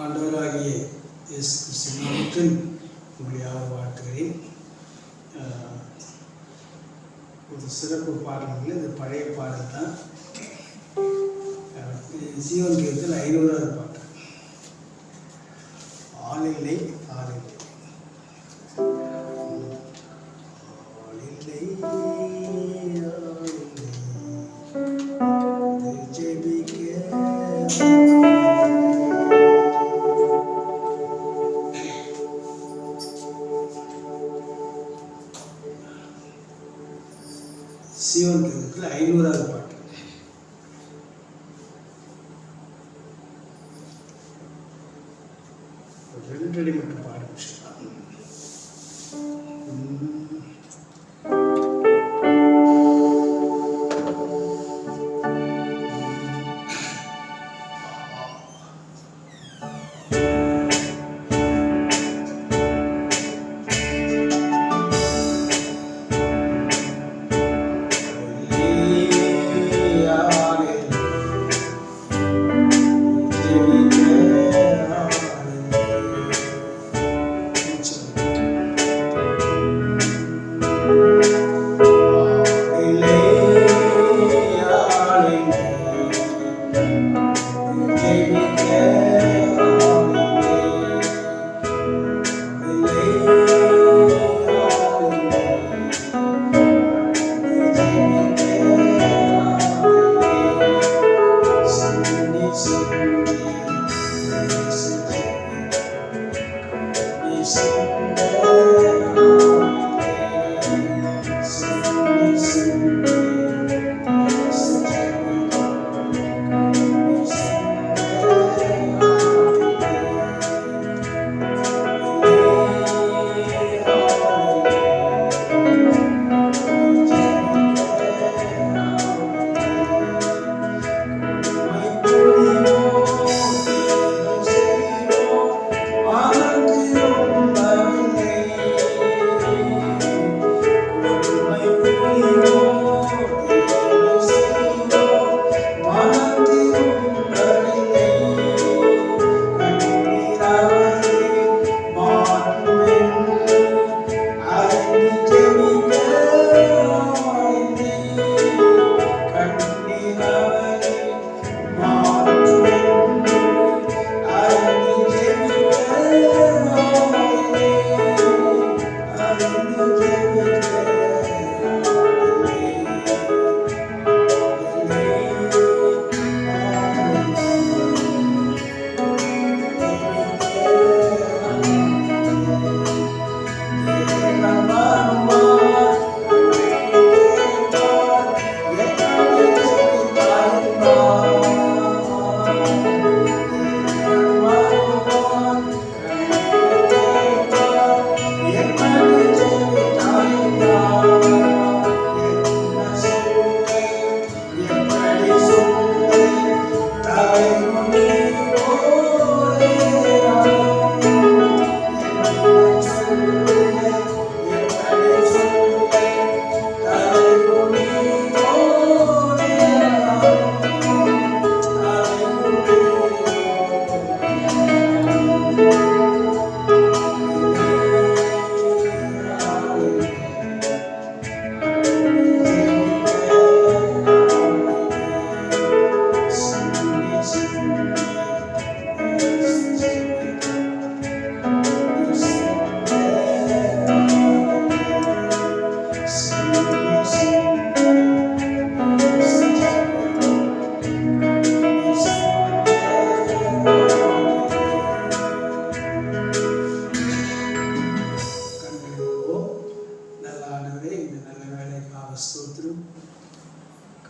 ஆண்டவராகிய இயேசு கிறிஸ்துவின் நாமத்தில் உங்களை வாழ்த்துகிறேன். ஒரு சிறப்பு பாடல்கள், இது பழைய பாடல் தான். ஜீவன் கீதத்தில் 500வது பாட்டு. ஆளில்லை ஆளில்லை சீவன் கீதத்தில் 500வது பாட்டு. ரெண்டு அடி மட்டும் பாட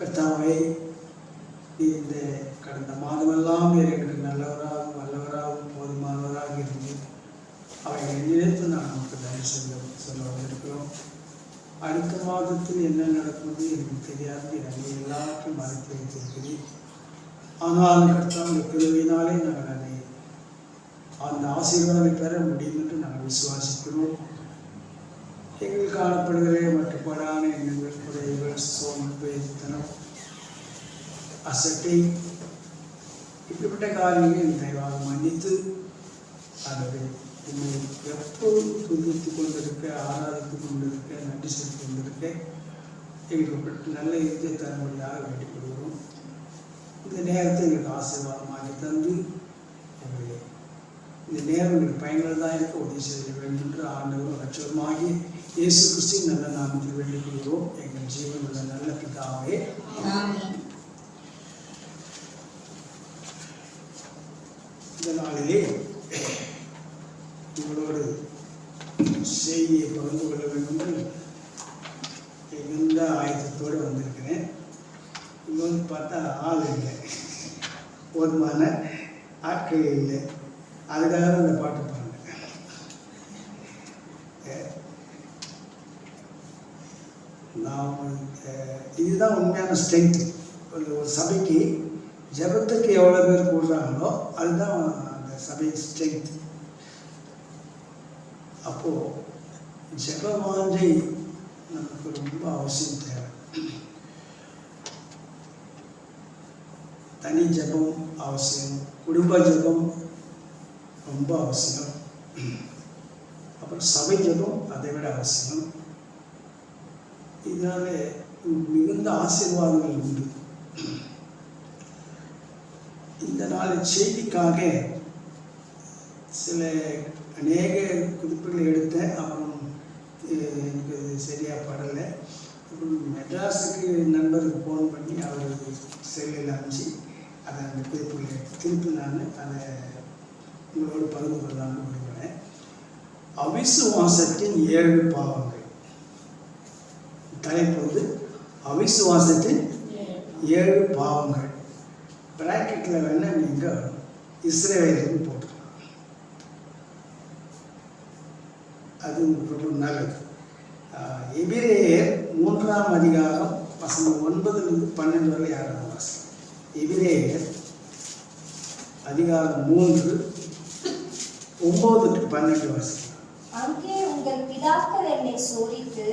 கர்த்தாவே, இந்த கடந்த மாதமெல்லாம் எங்களுக்கு நல்லவராகவும் வல்லவராகவும் போதுமானவராக இருந்து அவைகளை நினைத்து நான் நமக்கு நன்றி சொல்ல வந்திருக்கிறோம். அடுத்த மாதத்தில் என்ன நடக்குவது எனக்கு தெரியாது. எனக்கு எல்லாத்தையும் மறைத்து வைத்திருக்கிறேன். ஆனால் கர்த்தாவுடைய கிருபையினாலே நாங்கள் அதை அந்த ஆசீர்வாதத்தை பெற முடியும் என்று நாங்கள் விசுவாசிக்கிறோம். எங்கள் காணப்படுகிற மட்டுப்பாடான எங்கள் குறைகள், சோம்பேறித்தனம், அசட்டை, இப்படிப்பட்ட காரியங்களை தயவாக மன்னித்து ஆகவே என்னை எப்போதும் துதித்து கொண்டிருக்க, ஆராதித்து கொண்டிருக்க, நன்றி செலுத்தி கொண்டிருக்க எங்களுக்கு நல்ல இதை தரும்படியாக வேண்டிக் கொள்கிறோம். இந்த நேரத்தை எங்களுக்கு ஆசீர்வாதமாகி தந்து எங்களை இந்த நேரம் எங்களுக்கு பயனுள்ளதாக இருக்க உதவி செய்ய வேண்டும் என்று ஆண்டவரும் இரட்சகருமாகிய இயேசு கிறிஸ்துவின் நல்ல நாமத்தில் வேண்டிக் கொள்கிறோம். எங்கள் ஜீவன் உள்ள நல்ல பிதாவே. இந்த நாளிலே உங்களோடு செய்தியை பகிர்ந்து கொள்ள வேண்டும் என்று மிகுந்த ஆயத்தத்தோடு வந்திருக்கிறேன். இங்கே வந்து பார்த்தா ஆள் இல்லை, போதுமான ஆட்கள் இல்லை. அதுக்காக இந்த பாட்டு பாருங்க. நாம் இதுதான் உண்மையான ஸ்ட்ரென்த்து. ஒரு சபைக்கு ஜபத்துக்கு எவ்வளோ பேர் கூடுறாங்களோ அதுதான் அந்த சபை ஸ்ட்ரென்த். அப்போது ஜப வாஞ்சை நமக்கு ரொம்ப அவசியம் தேவை. தனி ஜபம் அவசியம், குடும்ப ஜபம் ரொம்ப அவசியம், அப்புறம் சபை ஜபம் அதை விட அவசியம். இதனால மிகுந்த ஆசீர்வாதங்கள் உண்டு. இந்த நாள் செய்திக்காக சில அநேக குறிப்புகளை எடுத்தேன். அப்புறம் எனக்கு சரியாக படலை. அப்புறம் மெட்ராஸுக்கு நண்பருக்கு ஃபோன் பண்ணி அவர் செல்லில் அனுப்பிச்சு அதை அந்த குறிப்புகளை திருப்பி நான் அதை உங்களோடு பகிர்ந்து கொள்ளலாம்னு விரும்புகிறேன். அவிசுவாசத்தின் 7 பாவங்கள். தலைப்பு வந்து அவிசுவாசத்தின் 7 பாவங்கள். பிராக்கெட்டில் வேணால் நீங்கள் இஸ்ரவேல்னு போட்டுருக்கலாம், அது ரொம்ப நல்லது. எபிரேயர் 3ஆம் அதிகாரம் வசனம் 9-12 வரை 6ஆம் வசனம். எபிரேயர் அதிகாரம் 3 9-12 வசனம். அங்கே உங்கள் பிதாக்கள் என்னை சோதித்து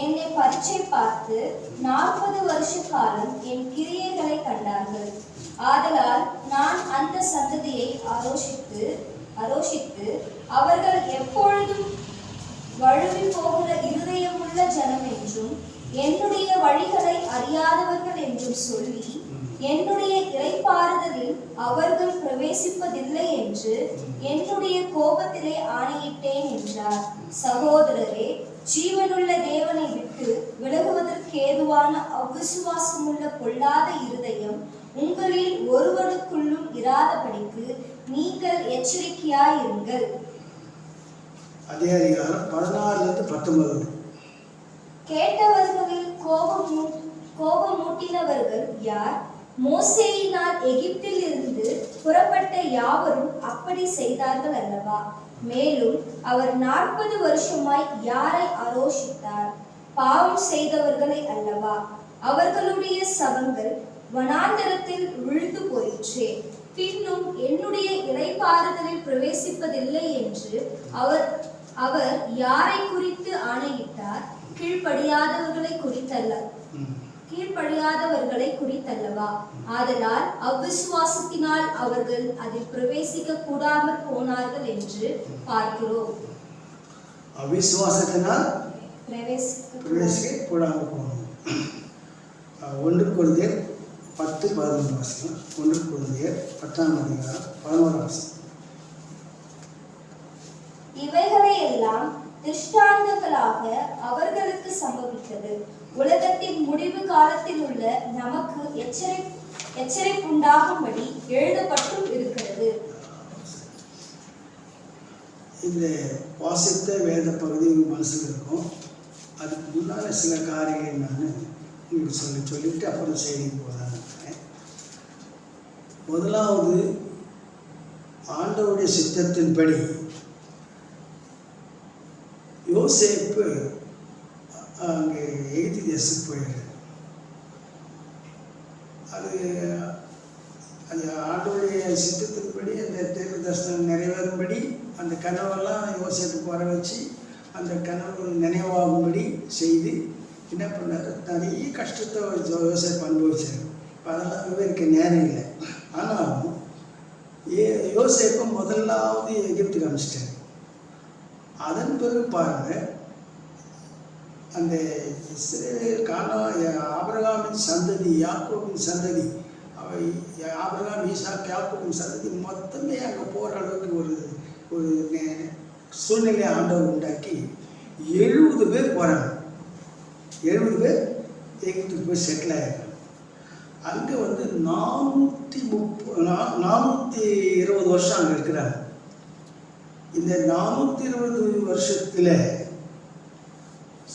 என்னை பரீட்சை பார்த்து 40 வருஷ காலம் என் கிரியைகளை கண்டார்கள். ஆதலால் நான் அந்த சந்ததியை அரோஷித்து அவர்கள் எப்பொழுதும் வழுவி போகிற இருதயமுள்ள ஜனம் என்றும் என்னுடைய வழிகளை அறியாதவர்கள் என்றும் சொல்லி என்னுடைய இளைப்பாறுதலில் அவர்கள் பிரவேசிப்பதில்லை என்று என்னுடைய கோபத்திலே ஆணையிட்டேன் என்றார். சகோதரரே, ஜீவனுள்ள தேவனை விட்டு விலகுவதற்கு ஏதுவான அவிசுவாசமுள்ள பொல்லாத இருதயம் உங்களில் ஒருவனுக்குள்ளும் இராதபடிக்கு நீங்கள் எச்சரிக்கையாயிருங்கள். அதே அதிகாரம் 16-19. கேட்டவர்களில் கோபமூட்டினவர்கள் யார்? மோசேயினால் எகிப்தில் இருந்து புறப்பட்ட யாவரும் அப்படி செய்தார்கள் அல்லவா? மேலும் அவர் 40 வருஷமாய் யாரை ஆரோசித்தார்? பாவம் செய்தவர்களை அல்லவா? அவர்களுடைய சவங்கள் வனாந்தரத்தில் விழுந்து போயிற்றே. பின்னும் என்னுடைய இளைப்பாறுதலில் பிரவேசிப்பதில்லை என்று அவர் யாரை குறித்து ஆணையிட்டார்? கீழ்ப்படியாதவர்களை குறித்தல்லவா? ஆதலால் அவ்விசுவாசத்தினால் அவர்கள் அதில் பிரவேசிக்க கூடாமல் போனார்கள் என்று பார்க்கிறோம். அவிசுவாசத்தினால் பிரவேசிக்க கூடாமல் போனோம். 1 கொரிந்தியர் 10-11 வசனம். 1 கொரிந்தியர் 10ஆம் அதிகாரம் 11 வசனம். இவைகளை எல்லாம் திருஷ்டாந்தங்களாக அவர்களுக்கு சம்பவித்தது. உலகத்தின் முடிவு காலத்தில் உள்ள நமக்கு எச்சரிப்புண்டாகும்படி எழுதப்பட்டும் இருக்கிறது. இந்த வாசித்த வேத பகுதி மனசில் இருக்கும். அதுக்கு முன்னால் சில காரியங்களை நான் உங்களுக்கு சொல்லிட்டு அப்புறம் செய்திக்கு போகலான்னு இருக்கிறேன். முதலாவது, ஆண்டவருடைய சித்தத்தின்படி யோசேப்பு அங்கே எகிப்து தேசத்துக்கு போயிடுறாரு. அது ஆண்டவருடைய சித்தத்தின்படி அந்த தீர்க்க தரிசனம் நிறைவேறும்படி அந்த கனவெல்லாம் யோசேப்புக்கு வர வச்சு அந்த கனவு நினைவாகும்படி செய்து என்ன பண்ணார்? நிறைய கஷ்டத்தை யோசேப்பு அனுபவிச்சார். இப்போ அதெல்லாம் விவரிக்க நேரம் இல்லை. ஆனாலும் யோசேப்பை முதலாவது எகிப்துக்கு அனுப்பிச்சிட்டாரு. அதன் பிறகு பாருங்க, அந்த இஸ்ரேல் ஆபிரகாமின் சந்ததி, யாக்கோபின் சந்ததி, ஆபிரகாம், ஈசாக், யாக்கோபின் சந்ததி மொத்தமே அங்கே போகிற அளவுக்கு ஒரு சூழ்நிலை ஆண்டவர் உண்டாக்கி 70 பேர் போகிறாங்க. 70 பேர் எகிப்துக்கு போய் செட்டில் ஆகிடுறாங்க. அங்கே 420 வருஷம் அங்கே இருக்கிறாங்க. இந்த 420 வருஷத்தில்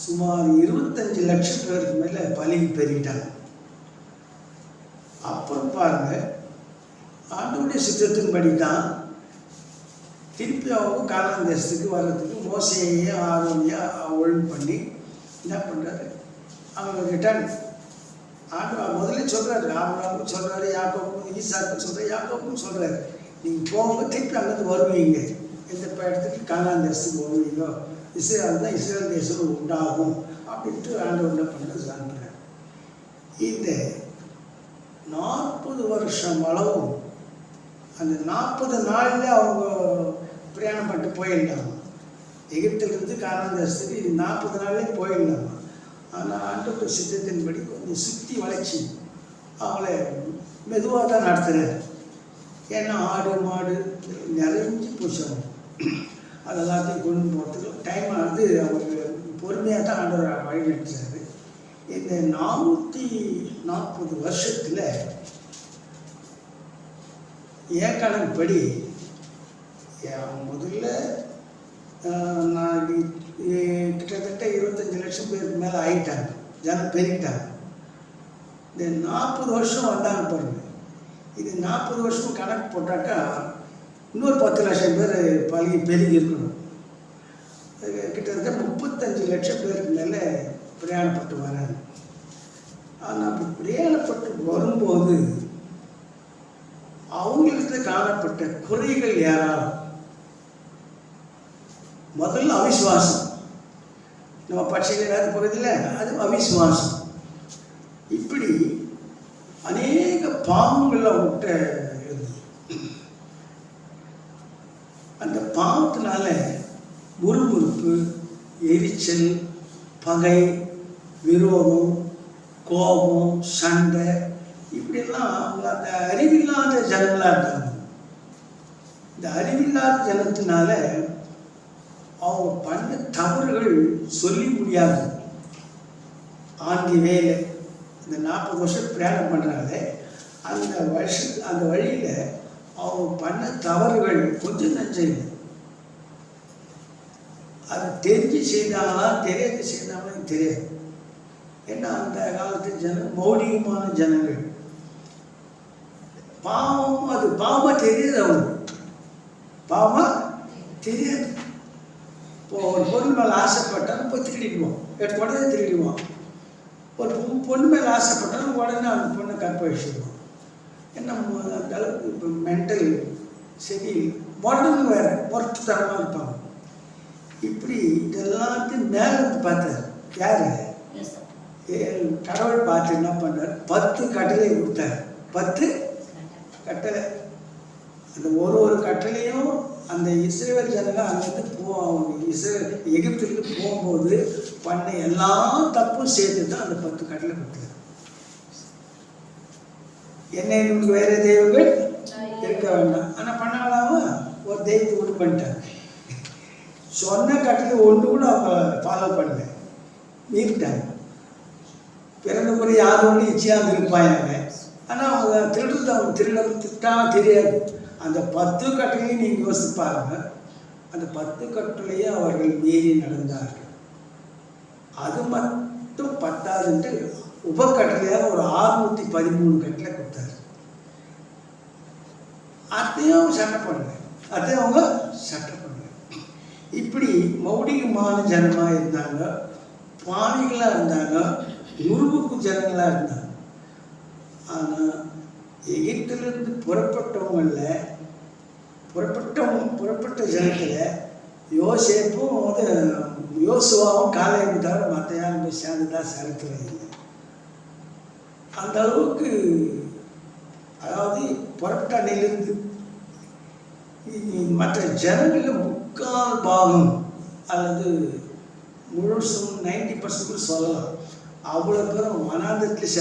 சுமார் 25 லட்சம் பேருக்கு மேலே பலகி பெருகிட்டாங்க. அப்புறம் பாருங்க, ஆண்டவருடைய சித்தத்தின்படி தான் திருப்பி அவங்க கானான் தேசத்துக்கு வர்றதுக்கு மோசேயையும் ஆரோனையும் ஒழுங்கு பண்ணி என்ன பண்ணுறாரு, அவங்க ரிட்டர்ன். ஆண்டவர் முதல்ல சொல்கிறாரு, ஆபிரகாமுக்கு சொல்கிறாரு, யாக்கோபுக்கும் ஈசாக்கு சொல்கிறார், யாக்கோபுக்கும் சொல்கிறாரு, நீங்கள் போங்க, திருப்பி அங்கேருந்து வருவீங்க, எந்த இடத்துக்கு கானான் தேசத்துக்கு வருவீங்க, இஸ்ரேல் தான் இஸ்ரேல் தேசம் உண்டாகும் அப்படின்ட்டு ஆண்டவர் என்ன பண்ணுறது அனுப்புகிறார். இந்த 40 வருஷம் அளவும் அந்த 40 நாளில் அவங்க பிரயாணம் பண்ணிட்டு போயிடலாமா. எகிப்திலிருந்து கானான் தேசத்துக்கு 40 நாள்லேயே போயிடலாமா. ஆனால் ஆண்டவர் சித்தத்தின்படி கொஞ்சம் சுற்றி வளைச்சி அவங்கள மெதுவாக தான் நடத்துகிறார். ஏன்னா ஆடு மாடு நிறைஞ்சி போச்சு, அது எல்லாத்தையும் கொண்டு போகிறதுக்கு டைம் ஆகுது. அவருக்கு பொறுமையாக தான் ஆண்டவர் வழி நடத்துகிறாரு. இந்த 440 வருஷத்தில் என் கணக்குப்படி முதல்ல நான் கிட்டத்தட்ட 25 லட்சம் பேருக்கு மேலே ஆகிட்டாங்க, ஜனம் பெருகிட்டாங்க. இந்த 40 வருஷம் வந்தாங்க பாருங்க. இது 40 வருஷம் கணக்கு போட்டாக்கா இன்னொரு 10 லட்சம் பேர் பெருகி இருக்கணும். கிட்டத்தட்ட 35 லட்சம் பேருக்கு மேலே பிரயாணப்பட்டு வராங்க. ஆனால் அப்படி பிரயாணப்பட்டு வரும்போது அவங்களுக்கு காணப்பட்ட குறைகள் யாராலும் முதல்ல அவிசுவாசம். நம்ம பட்சையில் பகுதியில் அது அவிசுவாசம். இப்படி அநேக பாவங்கள் அவங்ககிட்ட இருந்தது. அந்த பாவத்தினால முறுமுறுப்பு, எரிச்சல், பகை, விரோதம், கோபம், சண்டை, இப்படியெல்லாம் அவங்க அந்த அறிவில்லாத ஜனங்களாக இருந்தாங்க. இந்த அறிவில்லாத ஜனத்தினால அவங்க பண்ண தவறுகள் சொல்லி முடியாது. ஆண்டி வேலை இந்த 40 வருஷம் பிரயாணம் பண்ணுறாங்க. அந்த வழியில் அவங்க பண்ண தவறுகள் கொஞ்சம் நஞ்சம் இல்லை. அது தெரிஞ்சு செய்தாங்களா தெரியாது செய்தாங்களா தெரியாது. ஏன்னா அந்த காலத்து ஜனம் மௌடிகமான ஜனங்கள். பாவம் அது பாவமாக தெரியாது, அவங்களுக்கு பாவமாக தெரியாது. இப்போ ஒரு பொருள் மேலே ஆசைப்பட்டாலும் போய் திருடிடுவோம், உடனே திருடிடுவோம். ஒரு பொண்ணு மேலே ஆசைப்பட்டாலும் உடனே அந்த பொண்ணை கற்பழிச்சிடுவோம். ஏன்னா அந்த அளவுக்கு இப்போ மென்டல் சரி உடனே வேறு பொறுத்துத்தரமாக இருப்பாங்க. இப்படி இதெல்லாத்தையும் மேலே பார்த்தார். யார்? கடவுள் பார்த்து என்ன பண்ணார், 10 கட்டளை கொடுத்தார். 10 கட்டளை. அந்த ஒரு கட்டளையும் அந்த இஸ்ரேல் ஜனங்க அங்கேருந்து எகிப்துக்கு போகும்போது பண்ண எல்லா தப்பும் சேர்த்து தான் அந்த 10 கட்டளை கொடுத்தார். என்ன உங்களுக்கு வேற தெய்வங்கள் இருக்க வேண்டாம். ஆனால் பண்ணாலாமா ஒரு தெய்வத்தை கூட பண்ணிட்டாங்க. சொன்ன கட்டளை ஒன்று கூட அவங்க ஃபாலோ பண்ணல, மீறிட்டாங்க. பிறந்த முறை யாரும் ஒன்று இச்சையாக இருப்பாங்க. ஆனால் அவங்க திருடுறது அவங்க திட்டா தெரியாது. அந்த 10 கட்டளையும் நீங்கள் யோசித்து பாருங்க. அந்த 10 கட்டளையே அவர்கள் மீறி நடந்தார்கள். அது மட்டும் பத்தாதுன்ட்டு உபக்கட்டளையாக ஒரு 613 கட்டளை கொடுத்தாரு. அதையும் சட்டை பண்ணல, அதையும் அவங்க சட்டை பண்ணல. இப்படி மௌடிகமான ஜனமாக இருந்தாங்க, பாவிகளாக இருந்தாங்க, முருகுக்கு ஜனங்களாக இருந்தாங்க. ஆனால் எகிப்திலிருந்து புறப்பட்ட ஜனத்தில் யோசேப்பும் யோசுவாவும் காலேபும் தவிர மற்ற யாரும் போய் சேர்ந்துதான் சரித்திரம் இல்லை. அந்த அளவுக்கு, அதாவது புறப்பட்ட அன்னையிலிருந்து மற்ற ஜனங்களில் 3/4 பாகம் அல்லது முழுசும் 90% சொல்லலாம். அவ்வளோ பேரும் வனாந்தரத்தில்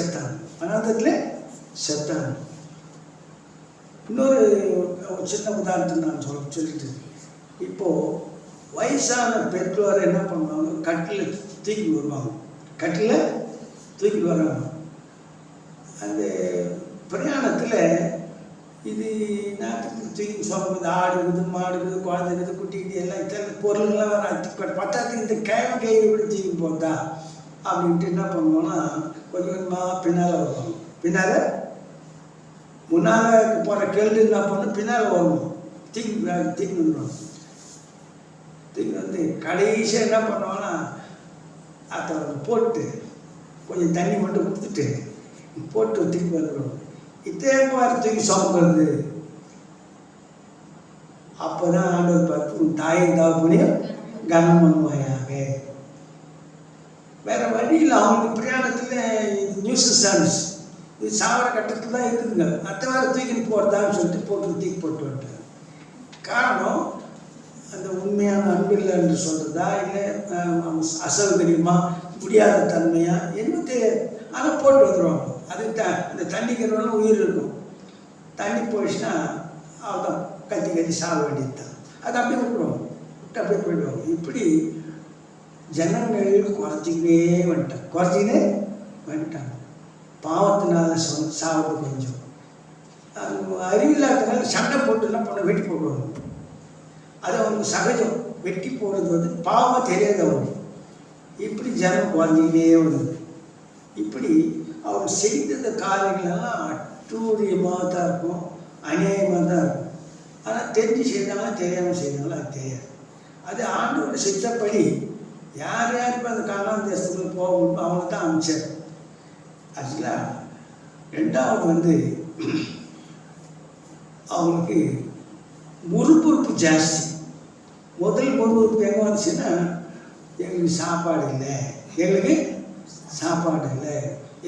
செத்தாங்க. இன்னொரு சின்ன உதாரணத்தை நான் சொல்லிட்டு, இப்போது வயசான பெற்றோர் என்ன பண்ணுவாங்க, கட்டில் தூக்கி வருவாங்க. அந்த பிரயாணத்தில் இது நாட்டுக்கு தூக்கி சொல்லுறது, ஆடு இருக்குது, மாடு இருக்குது, குழந்தை இருக்குது, குட்டி எல்லாம் இத்தனை பொருள்கள்லாம் வர பத்தாத்துக்கு இந்த கையை விட தூக்கி போதா அப்படின்ட்டு என்ன பண்ணுவோன்னா கொஞ்சம் கொஞ்சமாக பின்னால் வருவாங்க. முன்னால் போகிற கேள்வி என்ன பண்ணணும், பின்னால் வருவோம், தூக்கி வந்துடுவாங்க. தூக்கி வந்து கடைசியாக என்ன பண்ணுவோன்னா அதை போட்டு கொஞ்சம் தண்ணி மட்டும் கொடுத்துட்டு போட்டு தூக்கி வந்துடுவோம். இத்தனை தூக்கி சுமக்கிறது. அப்போ தான் ஆண்டவர் பார்த்து உன் தாயும் தாப்புனையும் கனம் பண்ணுவாயாக. வேறு வழியில் அவங்களுக்கு பிரயாணத்தில் நியூஸ் சேனல்ஸ் இது சாவர கட்டத்தில் தான் இருக்குதுங்க. அத்தை வேறு தூக்கின்னு போகிறதான்னு சொல்லிட்டு தூக்கி போட்டு வந்துட்டாங்க. காரணம் அந்த உண்மையான அன்பில்லை என்று சொல்கிறதா, இல்லை அசௌகரியமாக முடியாத தன்மையாக என்னத்தை அதை போட்டு வந்துடுவாங்க. அது அந்த தண்ணிக்கிறவங்களும் உயிர் இருக்கும். தண்ணி போயிடுச்சுன்னா அவதான் கத்தி சாக வேண்டியது தான். அது அப்படியே அப்படியே போயிடுவாங்க. இப்படி ஜனங்கள் குறைச்சிக்கினே வந்துட்டாங்க. பாவத்தினால சாவது கொஞ்சம், அறிவில்லாதனால சண்டை போட்டுலாம் பண்ண வெட்டி போடுவாங்க. அது அவங்களுக்கு சகஜம். வெட்டி போடுறது வந்து பாவமாக தெரியாது அவங்களுக்கு. இப்படி ஜனம் குறைஞ்சிக்கினே வருது. இப்படி அவங்க செய்த காரியங்களெல்லாம் அட்டூழியமாக தான் இருக்கும், அநியாயமாக தான் இருக்கும். ஆனால் தெரிஞ்சு செய்தாலும் தெரியாமல் செய்தாலும் அது தெரியாது. அது ஆண்டோட சித்தப்படி யார் இப்போ அந்த காணாமல் தேசத்துக்குள்ள போகணும் அவங்க தான் அமைச்சார். ஆக்சுவலாக ரெண்டாவது வந்து அவங்களுக்கு முறுப்புறுப்பு ஜாஸ்தி. முதல் முறுப்புறுப்பு எங்கே வந்துச்சுன்னா, எங்களுக்கு சாப்பாடு இல்லை,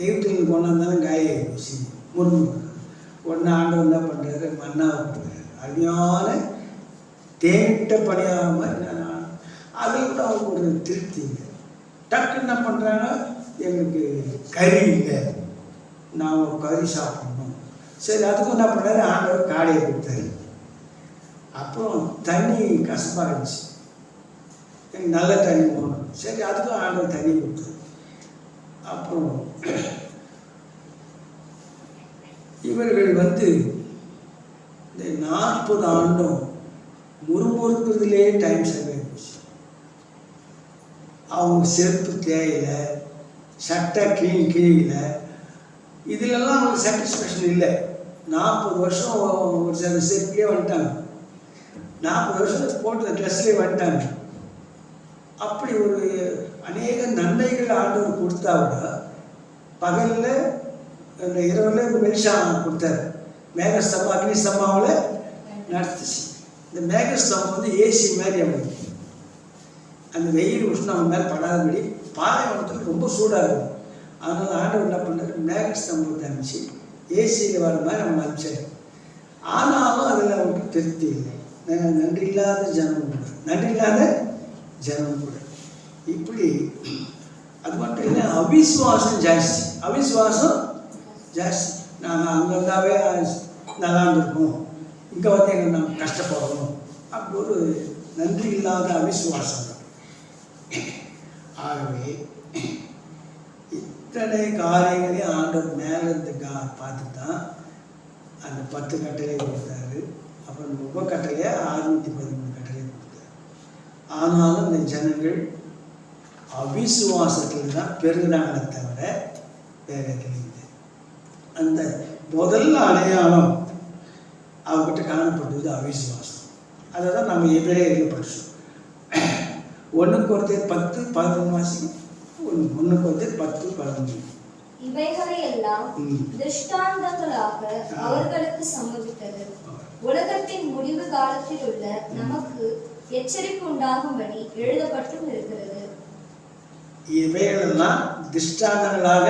எகிப்தில் கொண்டாந்தாலும் காய போச்சு முறுமுறு. உடனே ஆண்டவர் என்ன பண்ணுறாரு, மன்னாவை கொடுக்குறாரு. அருமையான தேனிட்ட பணியாக மாதிரி அதில் கூட அவங்க ஒரு திருப்தி இல்லை. டக்கு என்ன பண்ணுறாங்க, எங்களுக்கு கறி இல்லை, நான் கறி சாப்பிடணும். சரி, அதுக்கும் என்ன பண்ணுறாரு, ஆண்டவர் காடையை கொடுத்தாரு. அப்புறம் தண்ணி கசப்பாக இருந்துச்சு, எனக்கு நல்ல தண்ணி போகணும். சரி, அதுக்கும் ஆண்டவர் தண்ணி கொடுத்தாரு. அப்புறம் இவர்கள் வந்து இந்த 40 ஆண்டும் முறுமுறுக்கிறதுலே டைம் செலவாகி போச்சு. அவங்க செருப்பு தேயிலை, சட்டை கிழியில, இதிலெல்லாம் அவங்களுக்கு சாட்டிஸ்ஃபேக்ஷன் இல்லை. 40 வருஷம் ஒரு சில செருப்புலேயே வந்துட்டாங்க, 40 வருஷம் போட்டு ட்ரெஸ்லேயே வந்துட்டாங்க. அப்படி ஒரு அநேக நன்மைகள் ஆண்டவர் கொடுத்தா கூட பகலில் அந்த இரவில் வெளிச்சா கொடுத்தாரு. மேகஸ்தம்பம் அக்னி ஸ்தம்பாவில் நடத்துச்சு. இந்த மேகஸ்தம்பம் வந்து ஏசி மாதிரி அமைக்கும். அந்த வெயில் உஷ்ணம் அவங்க மேலே படாதபடி பாலைவனத்தில் ரொம்ப சூடாக இருக்கும். அதனால் ஆண்டவர் என்ன பண்ணார், மேகஸ்தம்பத்தை அமைச்சு ஏசியில் வர மாதிரி அவங்க அனுப்பிச்சார். ஆனாலும் அதில் அவங்களுக்கு திருப்தி இல்லை. நன்றி இல்லாத ஜனம் கூட இப்படி. அது மட்டும் இல்லை, அவிசுவாசம் ஜாஸ்தி. நாங்கள் அங்கே இருந்தாவே நல்லா இருந்திருக்கோம், இங்கே வந்து எங்களை நாங்கள் கஷ்டப்படணும், அப்படி ஒரு நன்றி இல்லாத அவிசுவாசம். ஆகவே இத்தனை காரியங்களையும் ஆண்டவர் மேலேருந்து பார்த்து தான் அந்த 10 கட்டளை கொடுத்தாரு. அப்புறம் அந்த உபக்கட்டளையை 613 கட்டளை கொடுத்தாரு. ஆனாலும் இந்த ஜனங்கள் அவிசுவாசத்தில் தான் பெருகிறாங்களே தவிர வேற இல்லை. அந்த முதல் அடையாளம் அவங்ககிட்ட காணப்பட்டது அவிசுவாசம். அதை தான் நம்ம எதிரே படிச்சோம். 1 Corinthians 10:11 வாசிக்கும். 1 Corinthians 10:11. இவைகளை எல்லாம் திருஷ்டாந்தங்களாக அவர்களுக்கு சம்பவித்தது. உலகத்தின் முடிவு காலத்தில் உள்ள நமக்கு எச்சரிப்பு உண்டாகும்படி எழுதப்பட்டும் இருக்கிறது. இவைகளெல்லாம் திருஷ்டாந்தங்களாக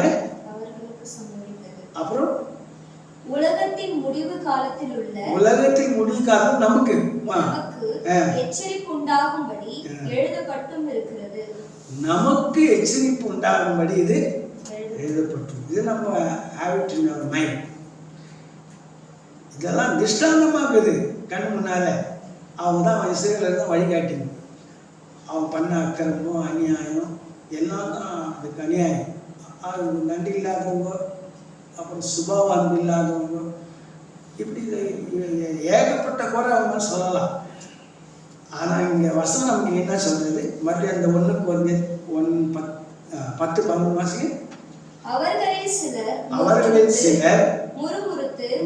அவர்களுக்கு சம்பவித்தது. அப்புறம் உலகத்தின் முடிவு காலத்தில் உள்ள உலகத்தின் முடிவு காலம் நமக்கு நமக்கு எச்சரிப்பு உண்டாகும்படி எழுதப்பட்டும் இருக்கிறது. நமக்கு எச்சரிப்பு உண்டாகும்படி இது எழுதப்பட்டு, இது நம்ம have it in our mind. இதெல்லாம் திஷ்டாந்தமாகுது கண் முன்னால. அவங்க தான் இஸ்ரவேலர் தான் வழிகாட்டிங்க. அவன் பண்ண அக்கிரமம் அநியாயம் எல்லாம் தான் அதுக்கு அநியாயம். அது நன்றி இல்லாதவங்க, அப்புறம் சுபாவ அன்பு இல்லாதவங்க, இப்படி ஏகப்பட்ட குறை அவங்க சொல்லலாம். ஆனால் இங்கே வசனம் நமக்கு என்ன சொல்றது? மறுபடியும் அந்த 1:10-11 மாசம் அவர்களில் சிலர்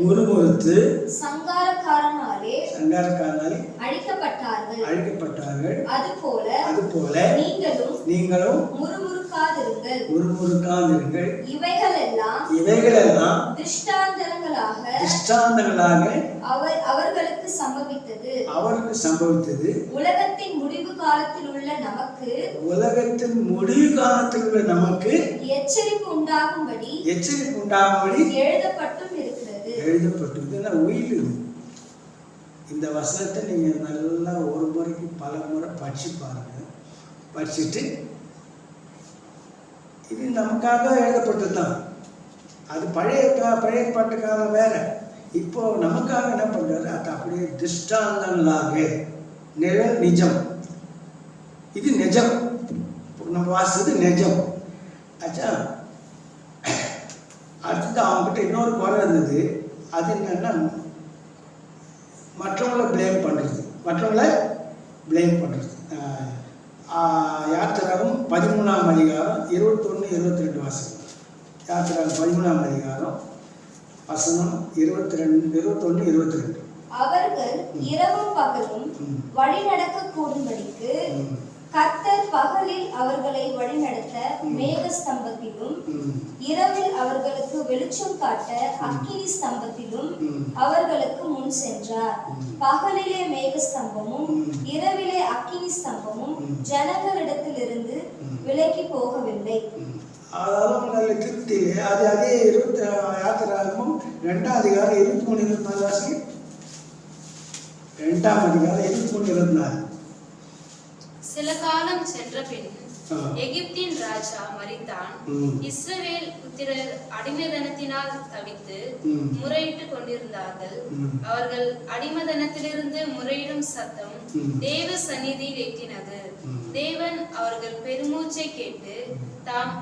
முறுமுறுத்து சங்காரக்காரனாலே அழிக்கப்பட்டார்கள். அதுபோல நீங்களும் முறுமுறுக்காதிருங்கள். இவைகளெல்லாம் திருஷ்டாந்தங்களாக அவர்களுக்கு சம்பவித்தது. உலகத்தின் முடிவு காலத்தில் உள்ள நமக்கு எச்சரிப்பு உண்டாகும்படி எழுதப்பட்டிருக்கிறது. உயிர் இந்த வசனத்தை நீங்க நல்லா ஒரு முறைக்கு பல முறை படிச்சு பாருங்க. படிச்சுட்டு இது நமக்காக எழுதப்பட்டது தான். அது பழைய பாட்டு காலம் வேற. இப்போ நமக்காக என்ன பண்றாரு? அது அப்படியே திருஷ்டாந்தங்களாக, நிழல் நிஜம், இது நிஜம், நம்ம வாசிச்சது நிஜம் ஆச்சா. அடுத்தது அவங்ககிட்ட இன்னொரு குறை இருந்தது. அது என்னன்னா மற்றவங்கள ப்ளேம் பண்ணுறது. யாத்திராகம் 13ஆம் அதிகாரம் 21-22 வாசகம். யாத்திராகம் 13ஆம் அதிகாரம் வசனம் 21-22. அவர்கள் இரவும் பகலும் வழி நடக்க கூடும்படிக்கு கர்த்தர் பகலில் அவர்களை வழிநடத்த மேக ஸ்தம்பத்திலும், இரவில் அவர்களுக்கு வெளிச்சம் காட்ட அக்கினி ஸ்தம்பத்திலும் அவர்களுக்கு முன் சென்றார். பகலிலே மேக ஸ்தம்பமும் இரவிலே அக்கினி ஸ்தம்பமும் ஜனங்களிடத்திலிருந்து விலகி போகவில்லை. அதாவது திருப்தியிலே அது அதே யாத்திராகமும் 2ஆம் அதிகாரம் 23-24 வாசி. 2ஆம் அதிகாரம் 23-24. சில காலம் சென்ற பின் எகிப்தின் ராஜா மரித்தான். இஸ்ரவேல் புத்திரர் அடிமைதனத்தினால் தவித்து முறையிட்டு கொண்டிருந்தார்கள். அவர்கள் அடிமைதனத்திலிருந்து முறையிடும் சத்தம் தேவ சந்நிதியில் எட்டினது. தேவன் அவர்கள் பெருமூச்சை கேட்டு தாம்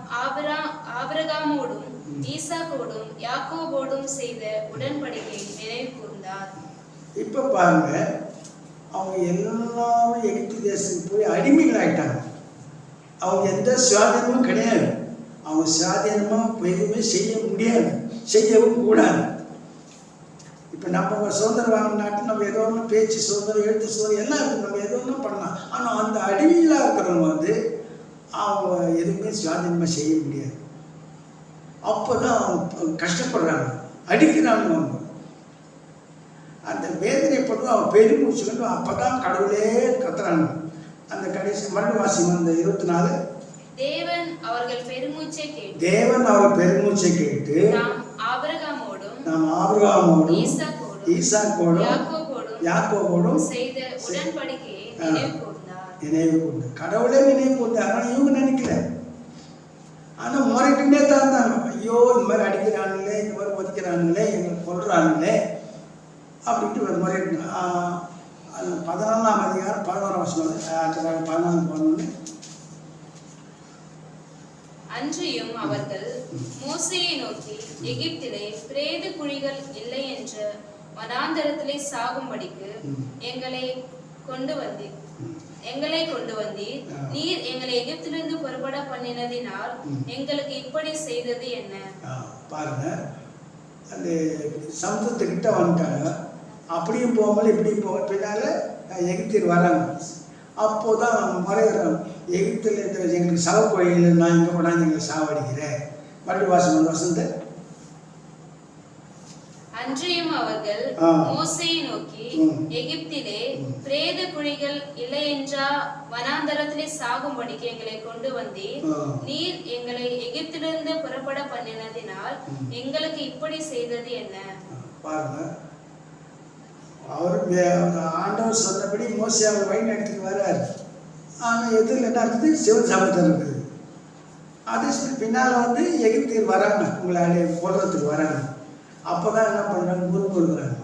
ஆபிரகாமோடும் ஈசாக்கோடும் யாக்கோபோடும் செய்த உடன்படிக்கையை நினைவு கூர்ந்தார். இப்ப பாருங்க, அவங்க எல்லாரும் எகிப்து தேசத்துக்கு போய் அடிமைகள் ஆயிட்டாங்க. அவங்க எந்த சுவாதீனமும் கிடையாது. அவங்க சுவாதீனமாக எதுவுமே செய்ய முடியாது, செய்யவும் கூடாது. இப்போ நம்ம சுதந்திரம் வாங்கின நாட்டில் நம்ம ஏதோ ஒன்று பேச்சு சுதந்திரம், எழுத்து சுதந்திரம் எல்லாம் இருக்குது, நம்ம ஏதோ ஒன்றும் பண்ணலாம். ஆனால் அந்த அடிமையிலாக இருக்கிறவங்க அவங்க எதுவுமே சுவாதீனமாக செய்ய முடியாது. அப்போ தான் அவங்க கஷ்டப்படுறாங்க, அடிக்கிறாங்க. அவங்க அந்த வேதனைப்பட்டு அவன் பெருமூச்சுக்கிட்டு அப்போ தான் கடவுளே கத்துறாங்க. அந்த கடைசி மறுவாசி வந்த 24. தேவன் அவர்கள் பெருமூச்சை கேட்டு நாம் ஆபிரகாமோடும் ஈசாக்கோடும் யாக்கோபோடும் செய்த உடன்படிக்கையை நினைவு கூர்ந்தார். கடவுளே நினைவு கூர்ந்தார். ஆனால் இவங்க நினைக்கல. ஆனால் முறைக்கிட்டே தான் இருந்தாங்க. ஐயோ, இந்த மாதிரி அடிக்கிறானுங்களே, இந்த மாதிரி ஒதுக்கிறானுங்களே, எங்களை கொள்றானுங்களே அப்படின்ட்டு ஒரு முறை 14ஆம் அதிகாரம் 11ஆம் வசனம் 14 அன்றியும் அவர்கள் மோசேயை நோக்கி, எகிப்திலே பிரேத குழிகள் இல்லை என்ற வனாந்தரத்திலே சாகும்படிக்கு எங்களை கொண்டு வந்தீர். நீர் எங்களை எகிப்திலிருந்து புறப்பட பண்ணினதினால் எங்களுக்கு இப்படி செய்தது என்ன? பாருங்க, அந்த சமுத்திரத்துக்கிட்ட வந்துட்டாங்க. அப்படியும் போகாமல் இப்படியும் போக பின்னால எகிப்தில் வராங்க. அப்போதான் முறையிடுறாங்க, எகிப்தில் எங்களுக்கு சவக்கோயில் நான் இங்கே கொண்டாந்து எங்களை சாவடிக்கிறேன். மறுபடியும் வசந்த அன்றியும் அவர்கள் மோசேயை நோக்கி, எகிப்திலே பிரேத குழிகள் இல்லை என்றா வனாந்தரத்திலே சாகும்படிக்கு எங்களை கொண்டு வந்தீர். நீர் எங்களை எகிப்திலிருந்து புறப்பட பண்ணினதினால் எங்களுக்கு இப்படி செய்தது என்ன? பாருங்க, ஆண்டவர் சொன்னபடி மோசே அவர் வழி நடத்திட்டு வர்றாரு. ஆனால் எதில் என்ன இருக்குது? சிவன் சமுத்திரம் இருக்குது. அதே சொல்லி பின்னால் எகிப்தியர் வராங்க, உங்களை கொல்றதுக்கு வராங்க. அப்போ தான் என்ன பண்ணுறாங்க? முறுமுறுக்கிறாங்க.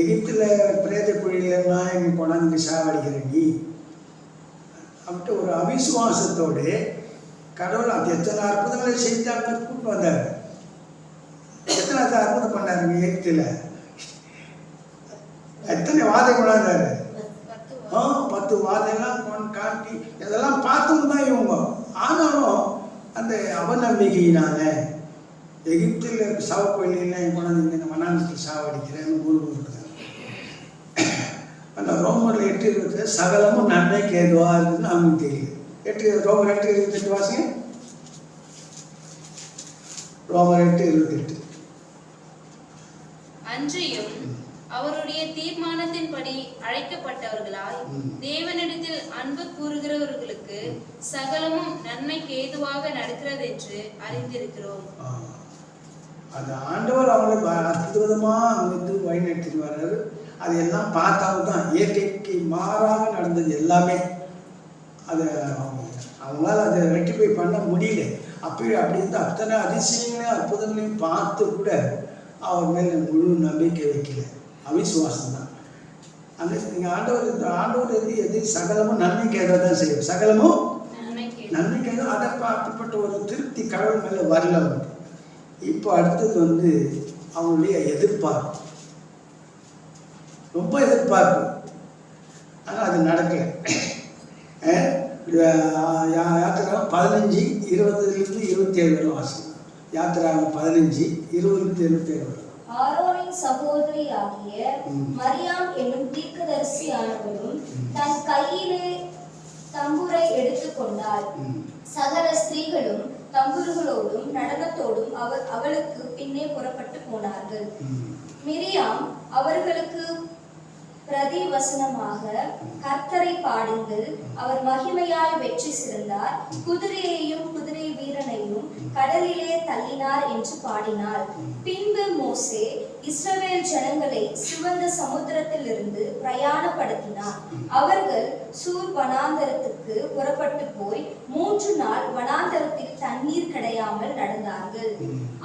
எகிப்தில் பிரேத குழியிலலாம் எங்கே போனால் நீங்கள் சாவடிக்கிற நீ அப்படின்ட்டு ஒரு அவிசுவாசத்தோடு கடவுள் அது எத்தனை அற்புதங்களை செஞ்சாங்க கூப்பிட்டு வந்தார். எத்தனை அற்புதம் பண்ணாருங்க எகிப்தில்? எத்தனை வாதை கொண்டாந்தாரு? 10 வாதையெல்லாம் காட்டி இதெல்லாம் பார்த்தவங்க தான் இவங்க. ஆனாலும் அந்த அவநம்பிக்கையினால எகிப்தில் சவக்கொல்லியெல்லாம் கொண்டாந்து இந்த வனாந்தத்தில் சாவடிக்கிறேன்னு முறுமுறுக்கிறாங்க. அந்த ரோமரில் 8:28 சகலமும் நன்மைக்கு ஏதுவாக இருக்குதுன்னு அவங்களுக்கு தெரியும். ரோமர் 8:28 வாசிங்க. ரோமர் 8:28. அன்றியும் அவருடைய தீர்மானத்தின்படி அழைக்கப்பட்டவர்களாய் தேவனிடத்தில் அன்பு கூறுகிறவர்களுக்கு சகலமும் நன்மைக்கு ஏதுவாக நடக்கிறது என்று அறிந்திருக்கிறோம். அந்த ஆண்டவர் அவங்களை அற்புதமாக வழி நடத்திட்டு வர்றாரு. அது எல்லாம் பார்த்தாலும் தான் இயற்கைக்கு மாறாக நடந்தது எல்லாமே. அதை அவங்களால அதை ரெக்டிஃபை பண்ண முடியல. அப்படி இருந்து அத்தனை அதிசயங்களையும் அற்புதங்களையும் பார்த்து கூட அவர் மேலே முழு நம்பிக்கை வைக்கல. அவிசுவாசம் தான். அந்த ஆண்டவர் எது சகலமும் நன்மைக்கு ஏதாவது தான் செய்யும். சகலமும் நன்மைக்கு ஏதோ அதை அப்படிப்பட்ட ஒரு திருப்தி கடவுள் மேலே வரல. இப்போ அடுத்தது அவங்களுடைய எதிர்பார்ப்பு, ரொம்ப எதிர்பார்ப்பு. ஆனால் அது நடக்கலை. யாத்திராகம் 15:20-27 வாசம். யாத்திராகம் 15:20-27. ஆரோனின் சகோதரியாகிய மரியாம் என்னும் தீர்க்கதரிசியானவளும் தன் கையிலே தம்புரை எடுத்துக்கொண்டாள். சகல ஸ்திரீகளும் தம்புர்களோடும் நடனத்தோடும் அவளுக்கு பின்னே புறப்பட்டு போனார்கள். மிரியாம் அவர்களுக்கு பிரதிவசனமாக, கர்த்தரை பாடுங்கள், அவர் மகிமையாய் வெற்றி சிறந்தார், குதிரையையும் குதிரை வீரனையும் கடலிலே தள்ளினார் என்று பாடினார். பின்பு மோசே இஸ்ரவேல் ஜனங்களை சிவந்த சமுத்திரத்திலிருந்து பிரயாணப்படுத்தினார். அவர்கள் சூர் வனாந்தரத்துக்கு புறப்பட்டு போய் 3 நாள் வனாந்தரத்தில் தண்ணீர் கிடையாமல் நடந்தார்கள்.